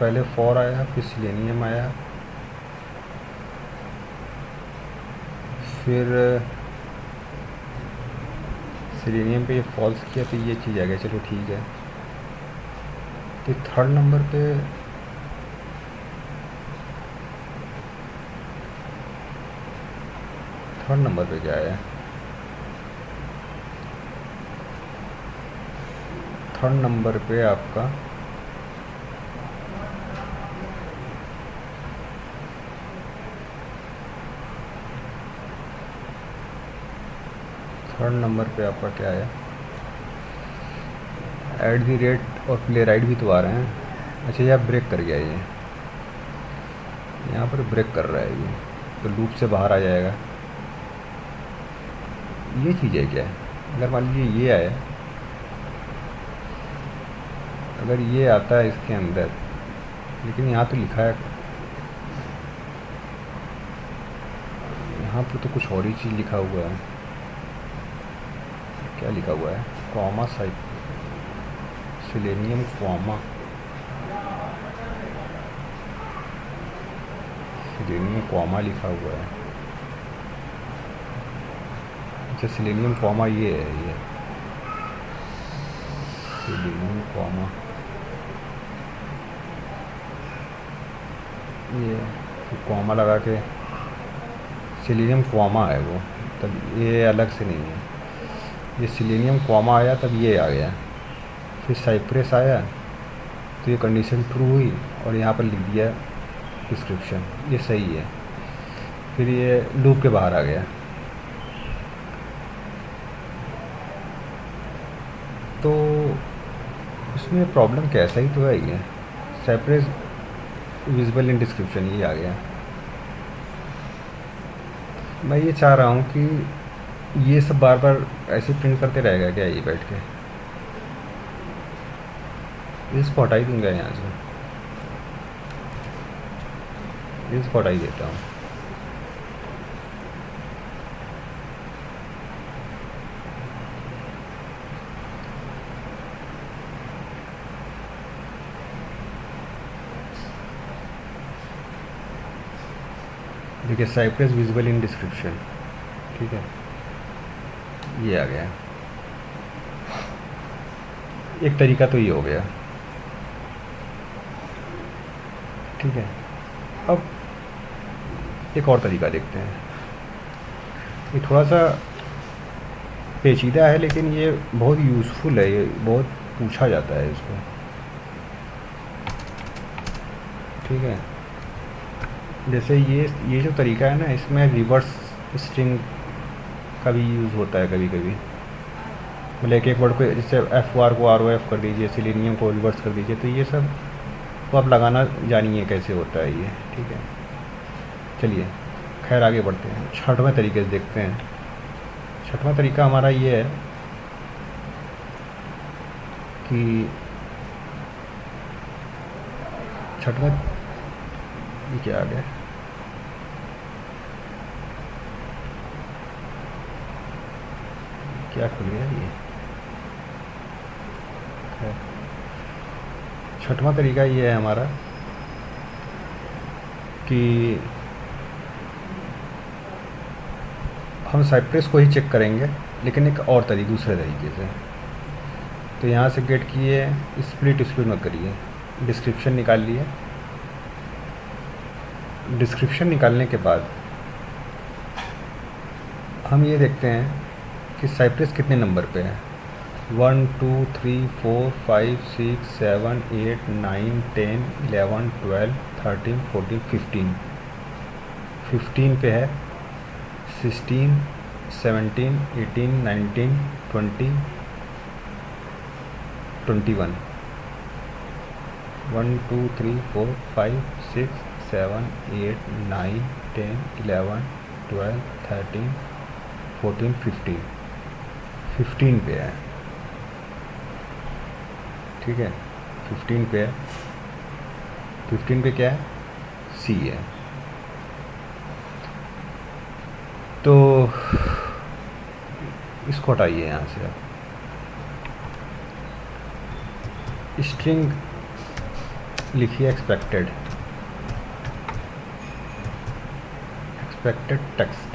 पहले फॉर आया फिर सिलेनियम आया फिर सिलेनियम पे ये फॉल्स किया तो ये चीज़ आ गया, चलो ठीक है। तो थर्ड नंबर पे क्या आया, थर्ड नंबर पे आपका क्या आया, एट द रेट और प्ले राइट भी तो आ रहे हैं। अच्छा यहाँ ब्रेक कर गया, ये यहाँ पर ब्रेक कर रहा है, ये तो लूप से बाहर आ जाएगा। ये चीज़ है क्या है, अगर मान लीजिए ये आया, अगर ये आता है इसके अंदर, लेकिन यहाँ तो लिखा है, यहाँ पर तो कुछ और ही चीज़ लिखा हुआ है। क्या लिखा हुआ है, comma selenium comma, selenium comma लिखा हुआ है। अच्छा सिलेनियम कॉमा ये है, ये सिलेनियम कॉमा, ये कॉमा लगा के सिलेनियम कॉमा है वो, तब ये अलग से नहीं है। ये सिलेनियम कॉमा आया तब ये आ गया, फिर साइप्रस आया तो ये कंडीशन ट्रू हुई और यहाँ पर लिख दिया डिस्क्रिप्शन, ये सही है। फिर ये लूप के बाहर आ गया। तो उसमें प्रॉब्लम कैसा ही तो है, ये साइप्रस विजिबल इन डिस्क्रिप्शन ये आ गया। मैं ये चाह रहा हूँ कि ये सब बार बार ऐसे प्रिंट करते रहेगा क्या ये बैठ के, इसको हटा ही दूंगा यहाँ से, इसको हटा ही देता हूँ। देखिए साइप्रस विजिबल इन डिस्क्रिप्शन, ठीक है, ये आ गया। एक तरीका तो ये हो गया, ठीक है। अब एक और तरीका देखते हैं, ये थोड़ा सा पेचीदा है लेकिन ये बहुत यूज़फुल है, ये बहुत पूछा जाता है इसको, ठीक है। जैसे ये जो तरीका है ना, इसमें रिवर्स स्ट्रिंग का भी यूज़ होता है कभी कभी। मतलब एक एक वर्ड को, जैसे एफ ओ आर को आर ओ एफ कर दीजिए, सिलेनियम को रिवर्स कर दीजिए, तो ये सब को आप लगाना जानिए कैसे होता है ये, ठीक है। चलिए खैर आगे बढ़ते हैं, छठवें तरीके से देखते हैं। छठवां तरीका हमारा ये है कि छठवां, ये क्या आ गया, क्या खुल गया ये, खैर छठवां तरीका ये है हमारा कि हम साइप्रेस को ही चेक करेंगे, लेकिन एक और तरीके, दूसरे तरीके से। तो यहाँ से गेट किए, स्प्लिट मत करिए, डिस्क्रिप्शन निकाल लिए। डिस्क्रिप्शन निकालने के बाद हम ये देखते हैं कि साइप्रेस कितने नंबर पे है। 1 2 3 4 5 6 7 8 9 10 11 12 13 14 15 15 पे है, 16 17 18 19 20 21 1 2 3 4 5 6 7 8 9 10 11 12 13 14 15 15 पे है, ठीक है। 15 पे है, 15 पे क्या है, सी है। तो इसको हटाइए यहाँ से। अब स्ट्रिंग लिखिए एक्सपेक्टेड टेक्स्ट।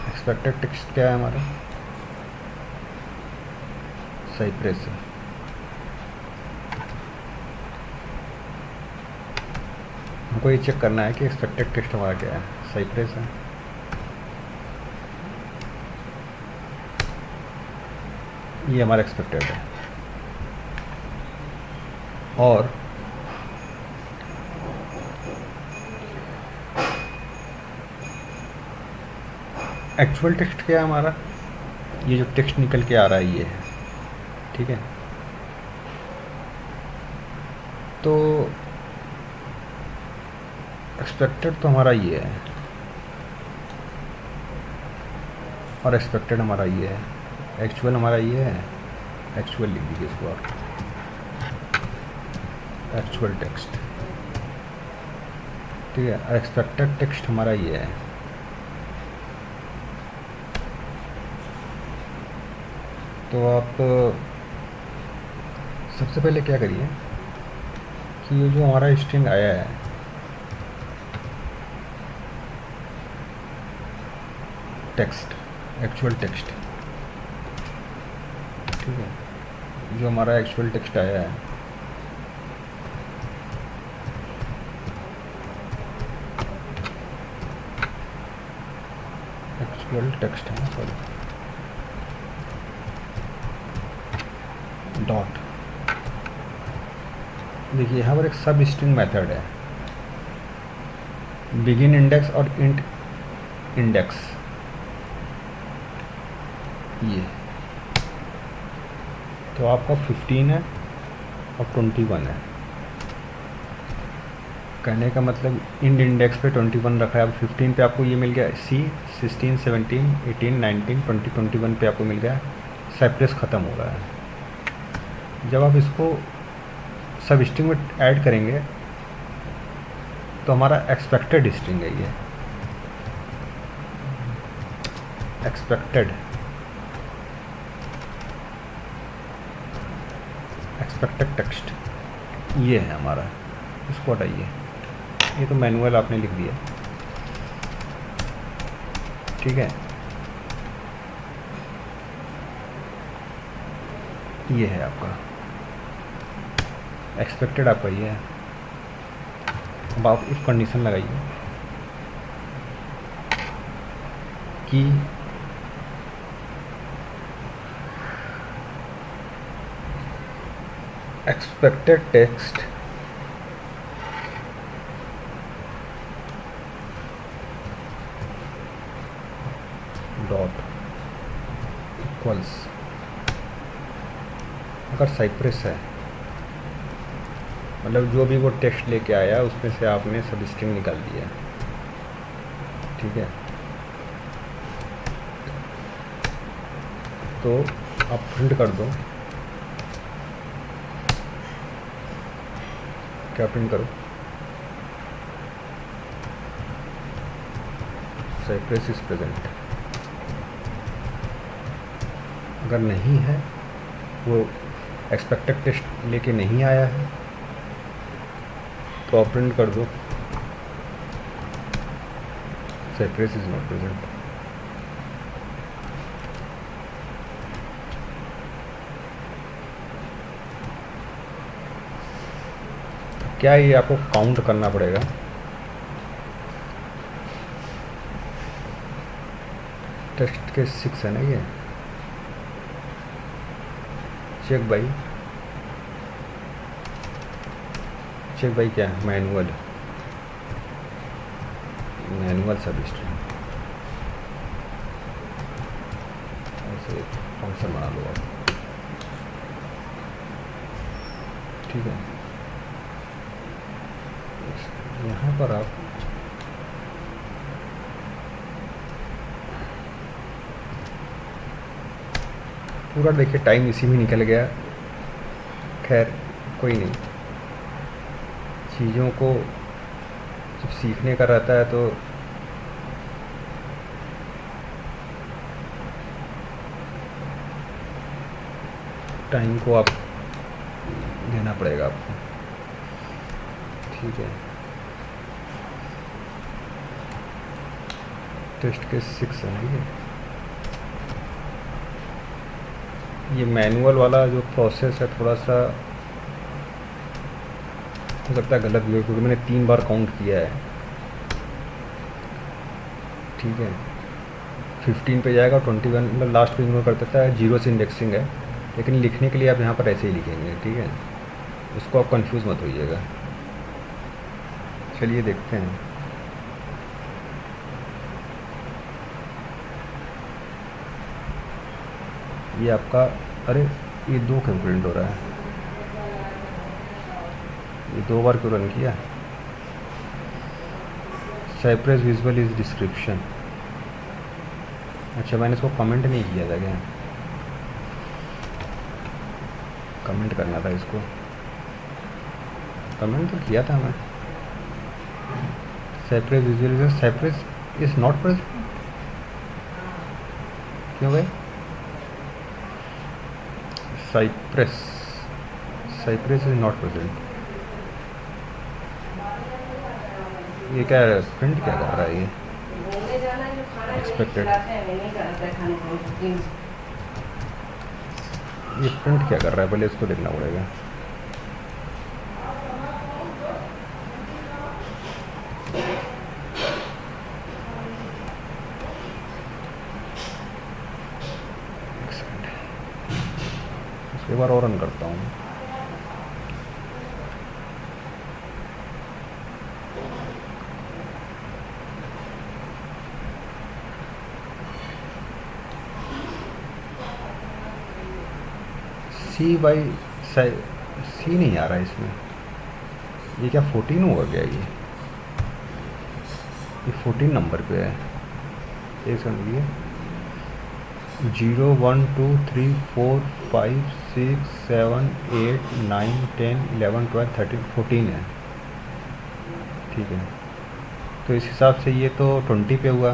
एक्सपेक्टेड टेक्स्ट क्या है हमारा, साइप्रेस है। हमको ये चेक करना है कि एक्सपेक्टेड टेक्स्ट हमारा क्या है, साइप्रेस है। ये हमारा एक्सपेक्टेड है। और एक्चुअल टेक्स्ट क्या है हमारा, ये जो टेक्स्ट निकल के आ रहा है ये है, ठीक है। तो एक्सपेक्टेड तो हमारा ये है, और एक्सपेक्टेड हमारा ये है, एक्चुअल हमारा ये है। एक्चुअल लिख दीजिए इसको आप, एक्चुअल टेक्स्ट, ठीक है। एक्सपेक्टेड टेक्स्ट हमारा ये है। तो आप सबसे पहले क्या करिए कि ये जो हमारा स्ट्रिंग आया है, टेक्स्ट, एक्चुअल टेक्स्ट, ठीक है, जो हमारा एक्चुअल टेक्स्ट आया है, एक्चुअल टेक्स्ट है, सॉरी, डॉट। देखिए यहाँ पर एक सब स्ट्रिंग मेथड है, बिगिन इंडेक्स और इंट इंडेक्स, ये तो आपका 15 है और 21 है। कहने का मतलब इंड इंडेक्स पे 21 रखा है, अब 15 पे आपको ये मिल गया सी, 16 17 18 19 20 21 पे आपको मिल गया, साइप्रेस ख़त्म हो रहा है। जब आप इसको सब स्ट्रिंग में ऐड करेंगे तो हमारा एक्सपेक्टेड स्ट्रिंग है ये, एक्सपेक्टेड टेक्स्ट ये है हमारा। इसको हटाइए, ये तो मैनुअल आपने लिख दिया, ठीक है। ये है आपका एक्सपेक्टेड, आपका ये है। अब आप इफ कंडीशन लगाइए कि एक्सपेक्टेड टेक्स्ट डॉट इक्वल्स, अगर साइप्रेस है मतलब जो भी वो टेक्स्ट लेके आया उसमें से आपने सब स्ट्रिंग निकाल दिया, ठीक है। तो आप प्रिंट कर दो, क्या प्रिंट करो, साइप्रेस इज प्रेजेंट। अगर नहीं है, वो एक्सपेक्टेड टेक्स्ट लेके नहीं आया है, तो आप प्रिंट कर दो साइप्रेस इज नॉट प्रेजेंट। क्या ये आपको काउंट करना पड़ेगा, टेक्स्ट के 6 है ना ये, चेक बाई क्या है, मैनुअल सब स्ट्रिंग, ऐसे फंक्शन बना लो आप, ठीक है। यहाँ पर आप पूरा देखिए टाइम इसी में निकल गया, खैर कोई नहीं, चीज़ों को जब सीखने का रहता है तो टाइम को आप देना पड़ेगा आपको, ठीक है। टेस्ट के 6 है ये मैनुअल वाला जो प्रोसेस है थोड़ा सा हो सकता है गलत भी हो, क्योंकि मैंने 3 बार काउंट किया है, ठीक है। 15 पे जाएगा, 21 मतलब लास्ट पे इग्नोर कर देता है, 0 से इंडेक्सिंग है, लेकिन लिखने के लिए आप यहाँ पर ऐसे ही लिखेंगे, ठीक है। उसको आप कंफ्यूज मत होइएगा। चलिए देखते हैं, ये आपका, अरे ये 2 क्यों प्रिंट हो रहा है, ये 2 बार क्यों रन किया। साइप्रेस विजुअल इज डिस्क्रिप्शन, अच्छा मैंने इसको कमेंट नहीं किया था क्या, कमेंट करना था इसको, कमेंट तो किया था मैं। Cypress visual, Cypress is not present, क्यों भाई, साइप्रेस इज नॉट प्रेजेंट, ये क्या है, प्रिंट क्या कर रहा है ये, एक्सपेक्टेड, ये प्रिंट क्या कर रहा है, पहले इसको देखना पड़ेगा। एक बार और रन करता हूँ, सी नहीं आ रहा है इसमें, ये क्या 14 हुआ क्या, ये 14 नंबर पे है, एक समझिए 0 1 2 3 4 5 6 7 8 9 10 11 12 13 14 है, ठीक है। तो इस हिसाब से ये तो 20 पे हुआ,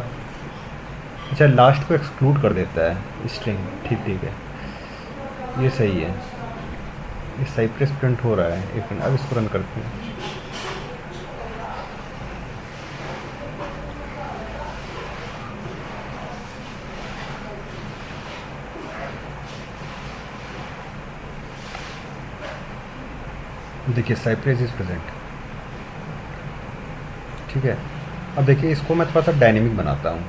अच्छा लास्ट को एक्सक्लूड कर देता है स्ट्रिंग, ठीक है, ये सही है। ये साइप्रेस प्रिंट हो रहा है, एक मिनट अब इसको रन करते हैं, देखिए साइप्रेस इज प्रेजेंट, ठीक है। अब देखिए इसको मैं थोड़ा सा डायनेमिक बनाता हूँ,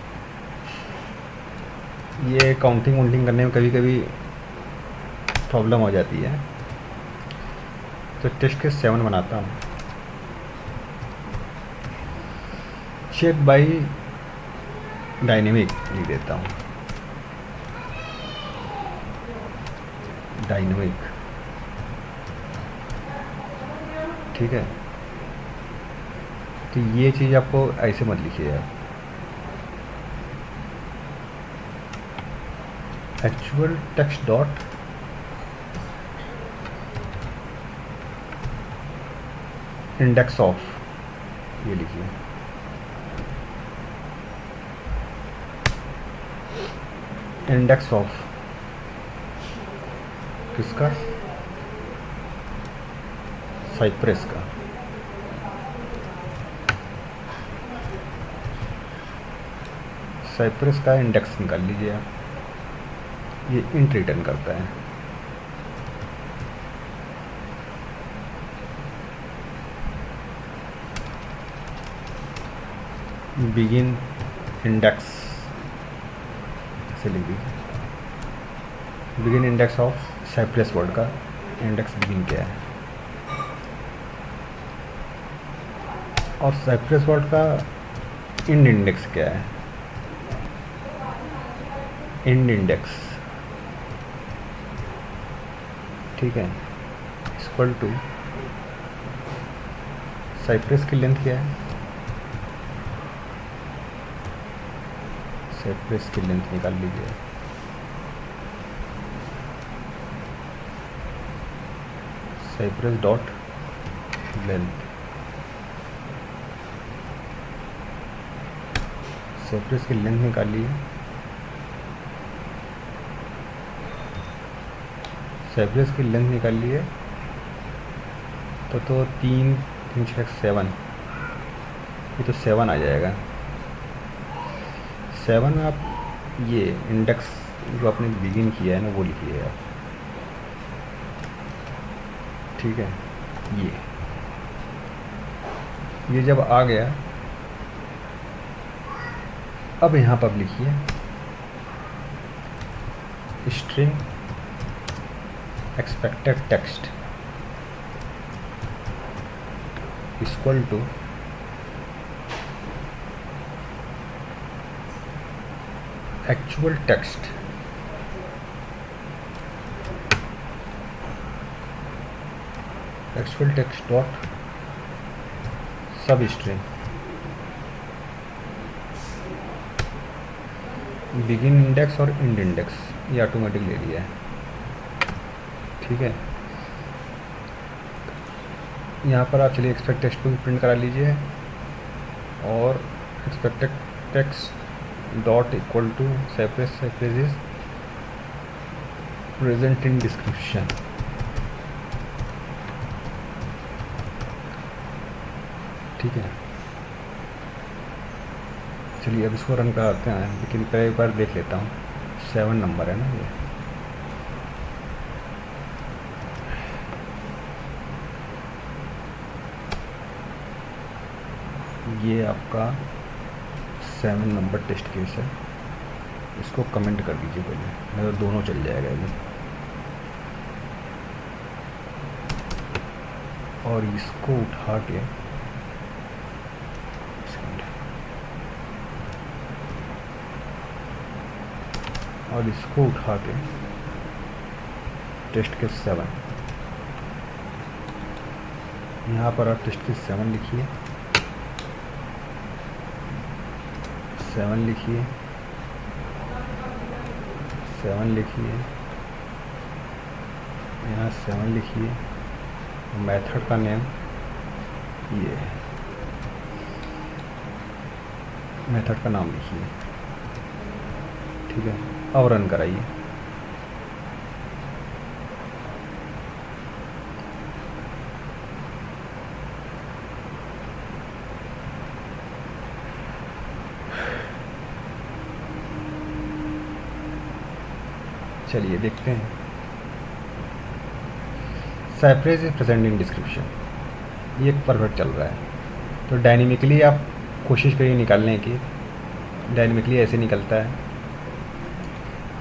ये काउंटिंग वाउंटिंग करने में कभी कभी प्रॉब्लम हो जाती है, तो टेस्ट के 7 बनाता हूँ, चेक बाई डायनेमिक लिख देता हूँ, डायनेमिक, ठीक है। तो ये चीज़ आपको ऐसे मत लिखिए आप, actual text dot index of, ये लिखिए। इंडेक्स ऑफ किसका? साइप्रस का। साइप्रस का इंडेक्स निकाल लीजिए आप, ये इंट रिटर्न करता है। बिगिन इंडेक्स ऐसे लिख दीजिए, begin index of Cypress word का इंडेक्स बिगिन क्या है, और साइप्रस वर्ड का इंड इंडेक्स क्या है, इंड इंडेक्स, ठीक है, इक्वल टू साइप्रस की लेंथ क्या है, साइप्रस की लेंथ निकाल लीजिए। साइप्रस डॉट लेंथ, साइप्रस की लेंथ निकालिए। साइप्रस की लेंथ निकालिए तो 3 3 6 7, ये तो 7 आ जाएगा। 7 आप ये इंडेक्स जो आपने बिगिन किया है ना वो लिखिए आप, ठीक है। ये जब आ गया, अब यहाँ पर लिखिए string expected text equal to actual text, actual text dot substring begin index और इंड इंडेक्स, ये ऑटोमेटिक ले लिया है, ठीक है। यहाँ पर आप चलिए एक्सपेक्ट टेक्स्ट को भी प्रिंट करा लीजिए, और expected text dot equal to Cypress is present in description, ठीक है। चलिए अब इसको रन कराते हैं, लेकिन पहले एक बार देख लेता हूँ। 7 नंबर है ना ये आपका 7 नंबर टेस्ट केस है। इसको कमेंट कर दीजिए पहले, नहीं तो दोनों चल जाएगा ये। और इसको उठा के टेस्ट केस 7, यहाँ पर आप टेस्ट केस 7 लिखिए, 7 लिखिए, 7 लिखिए, यहाँ 7 लिखिए, मेथड का नेम ये है, मेथड का नाम लिखिए, ठीक है। अब रन कराइए। चलिए देखते हैं। Cypress is present in description, ये परफेक्ट चल रहा है। तो डायनेमिकली आप कोशिश करिए निकालने की, डायनेमिकली ऐसे निकलता है,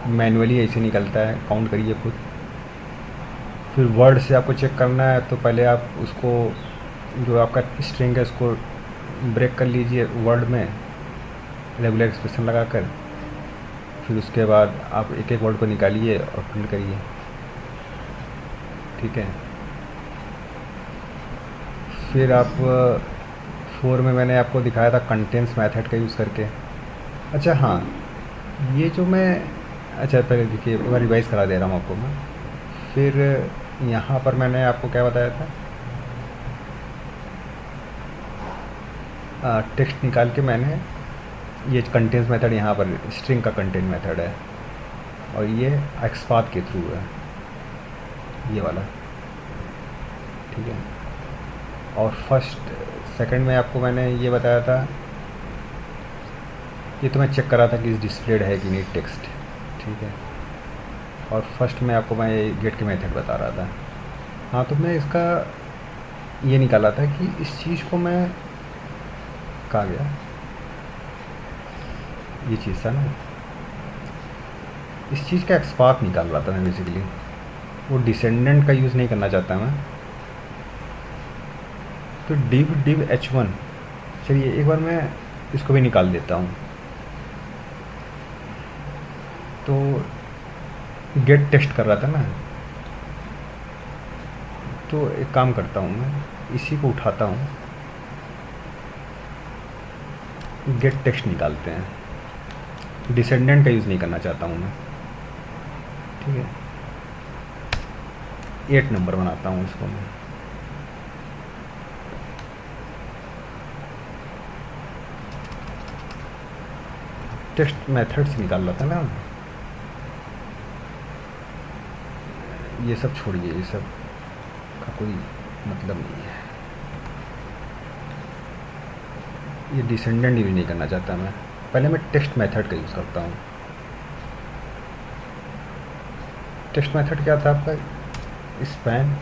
मैनुअली ऐसे निकलता है, काउंट करिए खुद। फिर वर्ड से आपको चेक करना है, तो पहले आप उसको जो आपका स्ट्रिंग है उसको ब्रेक कर लीजिए वर्ड में रेगुलर एक्सप्रेशन लगाकर, फिर उसके बाद आप एक एक वर्ड को निकालिए और प्रिंट करिए। ठीक है। फिर आप 4 में मैंने आपको दिखाया था कंटेंस मेथड का यूज़ करके। अच्छा हाँ, ये जो मैं, अच्छा पहले देखिए मैं रिवाइज़ करा दे रहा हूँ आपको मैं। फिर यहाँ पर मैंने आपको क्या बताया था, टेक्स्ट निकाल के मैंने, ये कंटेंस मेथड यहाँ पर स्ट्रिंग का कंटेंट मेथड है, और ये एक्सपाथ के थ्रू है, ये वाला, ठीक है। और फर्स्ट सेकंड में आपको मैंने ये बताया था, ये तो मैं चेक करा था कि इस डिस्प्लेड है कि नहीं टेक्स्ट, ठीक है। और फर्स्ट में आपको मैं ये गेट के मेथड बता रहा था। हाँ, तो मैं इसका ये निकाला था कि इस चीज़ को मैं, कहाँ गया, ये चीज़ था ना, इस चीज़ का एक्सपाथ निकाल रहा था मैं बेसिकली। वो डिसेंडेंट का यूज़ नहीं करना चाहता मैं। तो div h1, चलिए एक बार मैं इसको भी निकाल देता हूँ। तो गेट टेक्स्ट कर रहा था ना, तो एक काम करता हूँ मैं, इसी को उठाता हूँ, गेट टेक्स्ट निकालते हैं। डिसेंडेंट का यूज़ नहीं करना चाहता हूँ मैं, ठीक है। 8 नंबर बनाता हूँ इसको मैं। टेक्स्ट मेथड से निकाल रहा था ना, ये सब छोड़िए, ये सब का कोई मतलब नहीं है। ये डिसेंडेंट यूज़ नहीं करना चाहता मैं, पहले मैं टेक्स्ट मेथड का यूज़ करता हूँ। टेक्स्ट मेथड क्या था आपका, स्पैन,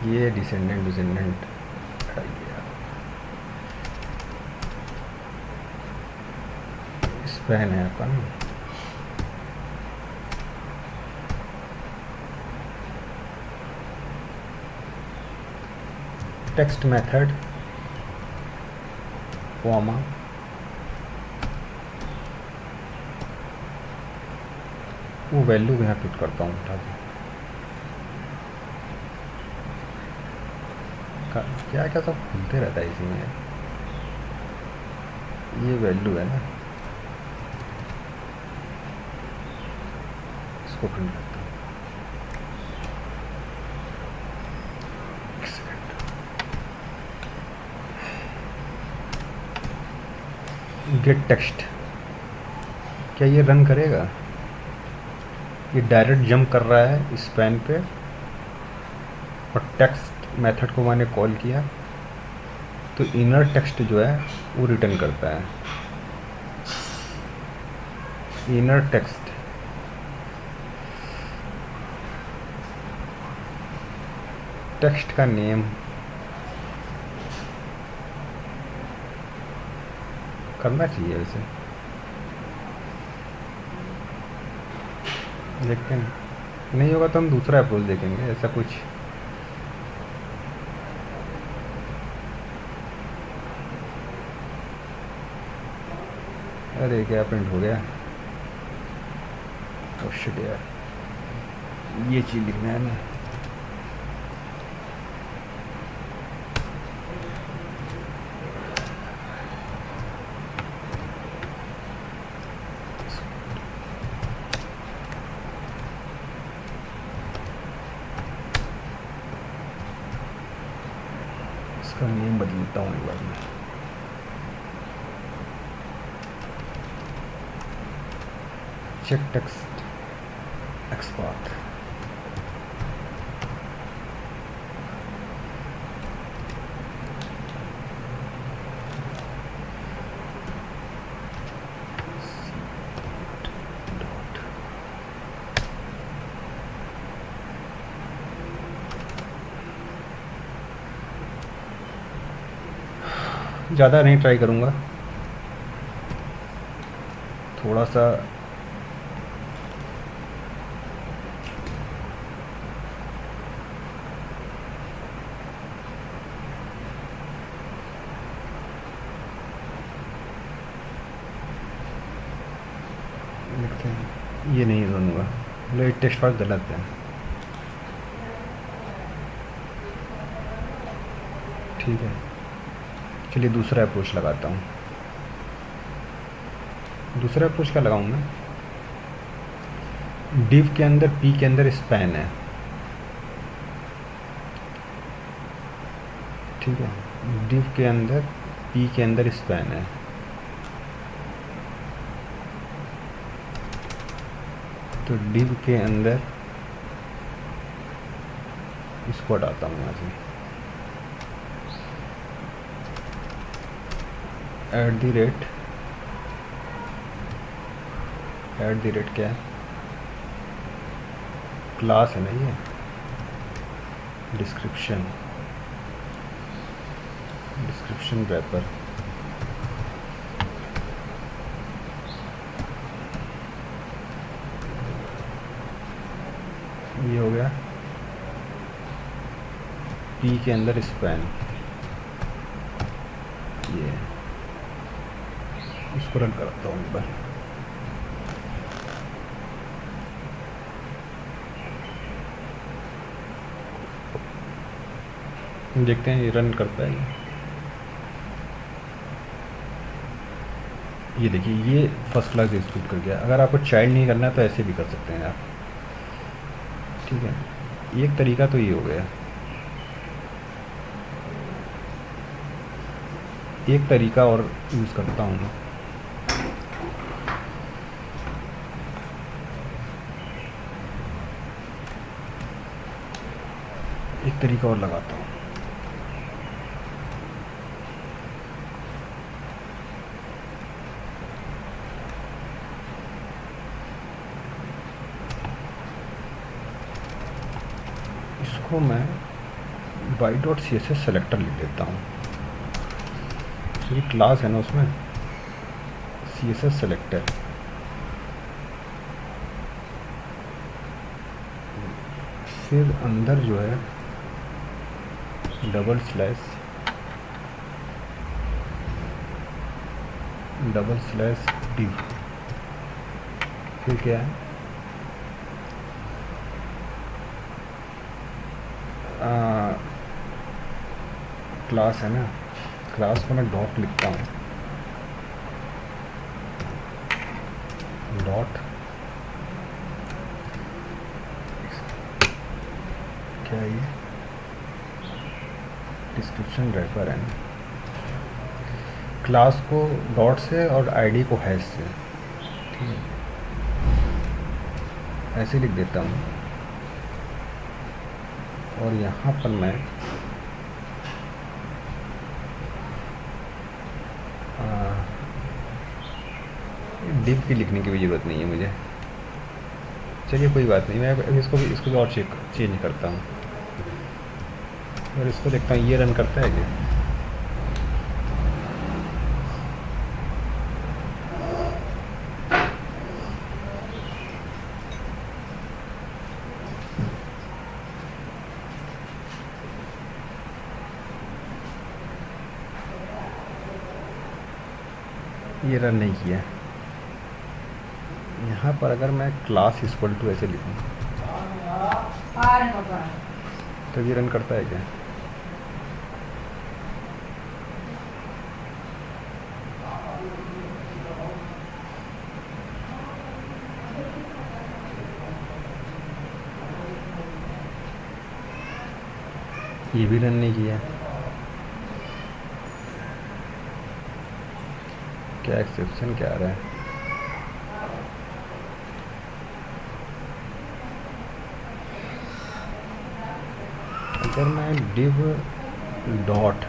ये डिसेंडेंट हटाइए, स्पैन है आपका ना। टेक्स्ट मेथड कॉमा वो वैल्यू यहाँ पुट करता हूँ, उठा के क्या क्या सब खुलते रहता है इसी में। ये वैल्यू है ना, इसको प्रिंट करता हूँ। एक सेकंड। गेट टेक्स्ट, क्या ये रन करेगा? ये डायरेक्ट जंप कर रहा है स्पैन पे, और टेक्स्ट मेथड को मैंने कॉल किया तो इनर टेक्स्ट जो है वो रिटर्न करता है। इनर टेक्स्ट, टेक्स्ट का नेम करना चाहिए वैसे, लेकिन नहीं होगा तो हम दूसरा अप्रोच देखेंगे, ऐसा कुछ। अरे क्या प्रिंट हो गया, ओह शिट यार, ये चीज़ लिखना है ना। इसका नेम बदलता हूँ एक बार में। चेक टेक्स्ट एक्सपाथ, ज़्यादा नहीं ट्राई करूँगा, थोड़ा सा लिखते हैं, ये नहीं बनूँगा। मतलब ये टेक्स्ट पार्ट गलत है। ठीक है, चलिए दूसरा अप्रोच लगाता हूँ। दूसरा अप्रोच क्या लगाऊँ मैं? डिव के अंदर पी के अंदर स्पैन है। ठीक है, डिव के अंदर पी के अंदर स्पैन है। तो डिव के अंदर इसको हटाता हूँ यहाँ से। एट दी रेट क्या है? क्लास है ना ये, डिस्क्रिप्शन रैपर। ये हो गया पी के अंदर स्पैन। ये इसको रन करता हूँ एक बार। देखते हैं ये रन करता है। ये देखिए, ये फर्स्ट क्लास एग्जीक्यूट कर गया। अगर आपको चाइल्ड नहीं करना है तो ऐसे भी कर सकते हैं आप। ठीक है, एक तरीका तो ये हो गया। एक तरीका और यूज़ करता हूँ मैं। एक तरीका और लगाता हूँ। इसको मैं by.css सेलेक्टर लिख देता हूँ। ये क्लास है ना, उसमें CSS सेलेक्टर। फिर अंदर जो है डबल स्लैश div। फिर क्या है, क्लास है ना, क्लास को मैं डॉट लिखता हूँ। डॉट क्या है ये, डिस्क्रिप्शन रैपर है। क्लास को डॉट से और आईडी को हैश से। ठीक है, ऐसे लिख देता हूँ। और यहाँ पर मैं डिव की लिखने की भी ज़रूरत नहीं है मुझे। चलिए कोई बात नहीं, मैं इसको भी और चेंज करता हूँ। और इसको देखता हूँ ये रन करता है क्या। ये रन नहीं किया। यहाँ पर अगर मैं क्लास इक्वल टू ऐसे लिखूँ तो ये रन करता है क्या? ये भी रन नहीं किया। क्या एक्सेप्शन क्या आ रहा है? अगर मैं div डॉट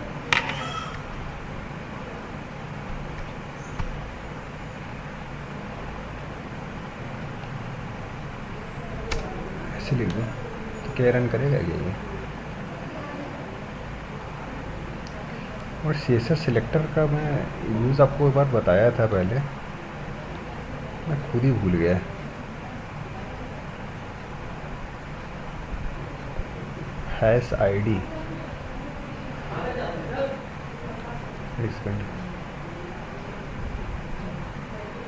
ऐसे लिख दूँ तो क्या रन करेगा ये? और CSS सिलेक्टर का मैं यूज़ आपको एक बार बताया था पहले, मैं खुद ही भूल गया। हैश आईडी,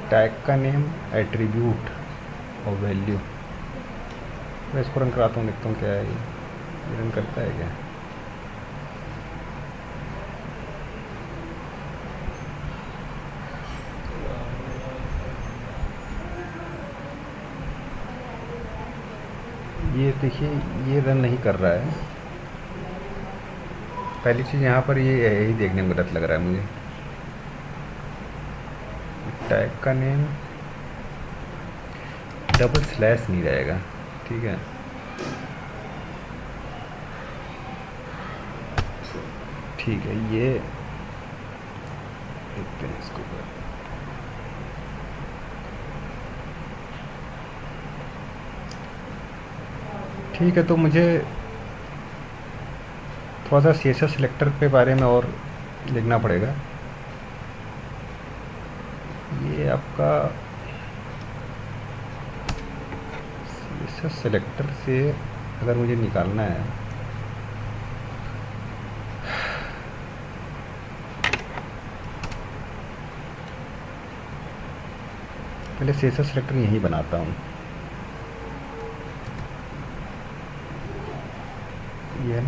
टैग का नेम, एट्रीब्यूट और वैल्यू। मैं इसको रन कराता हूँ, देखता हूँ क्या है ये रन करता है क्या। ये देखिए ये रन नहीं कर रहा है। पहली चीज़ यहाँ पर ये यही देखने में गलत लग रहा है मुझे। टैग का नेम डबल स्लैश नहीं रहेगा, ठीक है। ठीक है, ये देखते हैं इसको। ठीक है, तो मुझे थोड़ा सा CSS सिलेक्टर के बारे में और लिखना पड़ेगा। ये आपका CSS सिलेक्टर से अगर मुझे निकालना है, पहले CSS सिलेक्टर यहीं बनाता हूँ। ये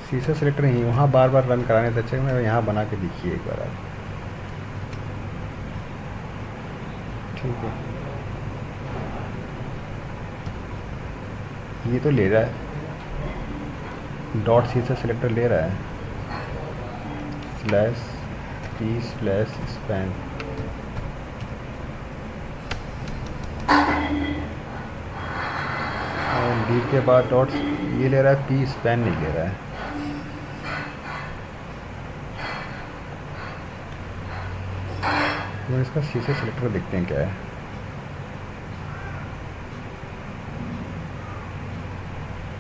CSS सिलेक्टर यहीं, वहाँ बार बार रन कराने से अच्छा मैं यहाँ बना के देखिए एक बार आप। ठीक है, ये तो ले रहा है, डॉट CSS सिलेक्टर ले रहा है, /p/span। और डी के बाद डॉट ये ले रहा है, p स्पैन नहीं ले रहा है। तो इसका CSS सिलेक्टर देखते हैं क्या है।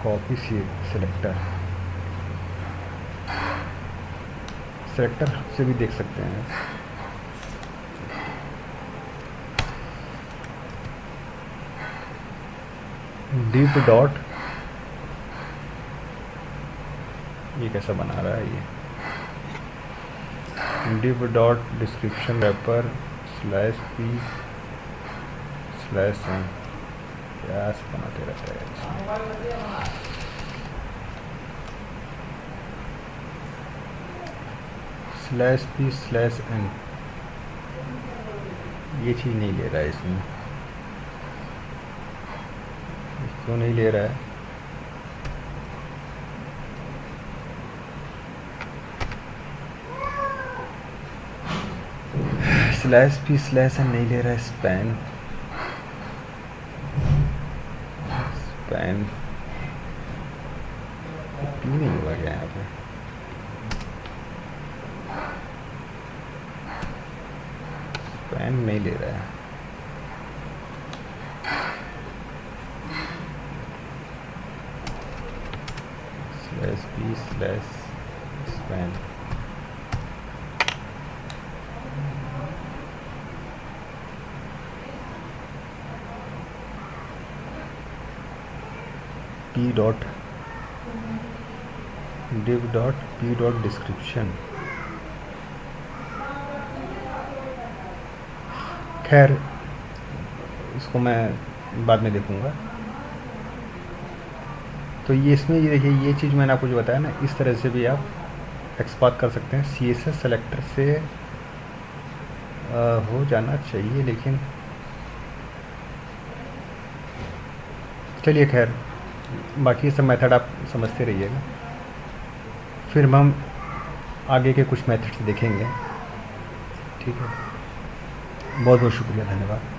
कॉपी सिलेक्टर से भी देख सकते हैं। डिव डॉट, ये कैसा बना रहा है ये, div dot description wrapper /p/n, क्या से बनाते रहता है /p/n। ये चीज़ नहीं ले रहा है इसमें, क्यों नहीं ले रहा है। /p/n नहीं ले रहा है, स्पैन पी नहीं हुआ क्या यहाँ पे। स्पैन नहीं ले रहा है। /p/span p dot div dot p dot description. खैर इसको मैं बाद में देखूँगा। तो ये इसमें ये देखिए, ये चीज़ मैंने आपको जो बताया ना, इस तरह से भी आप एक्सपोर्ट कर सकते हैं। CSS सेलेक्टर से हो जाना चाहिए, लेकिन चलिए खैर, बाकी सब मेथड आप समझते रहिएगा, फिर हम आगे के कुछ मेथड्स देखेंगे। ठीक है, बहुत बहुत शुक्रिया, धन्यवाद।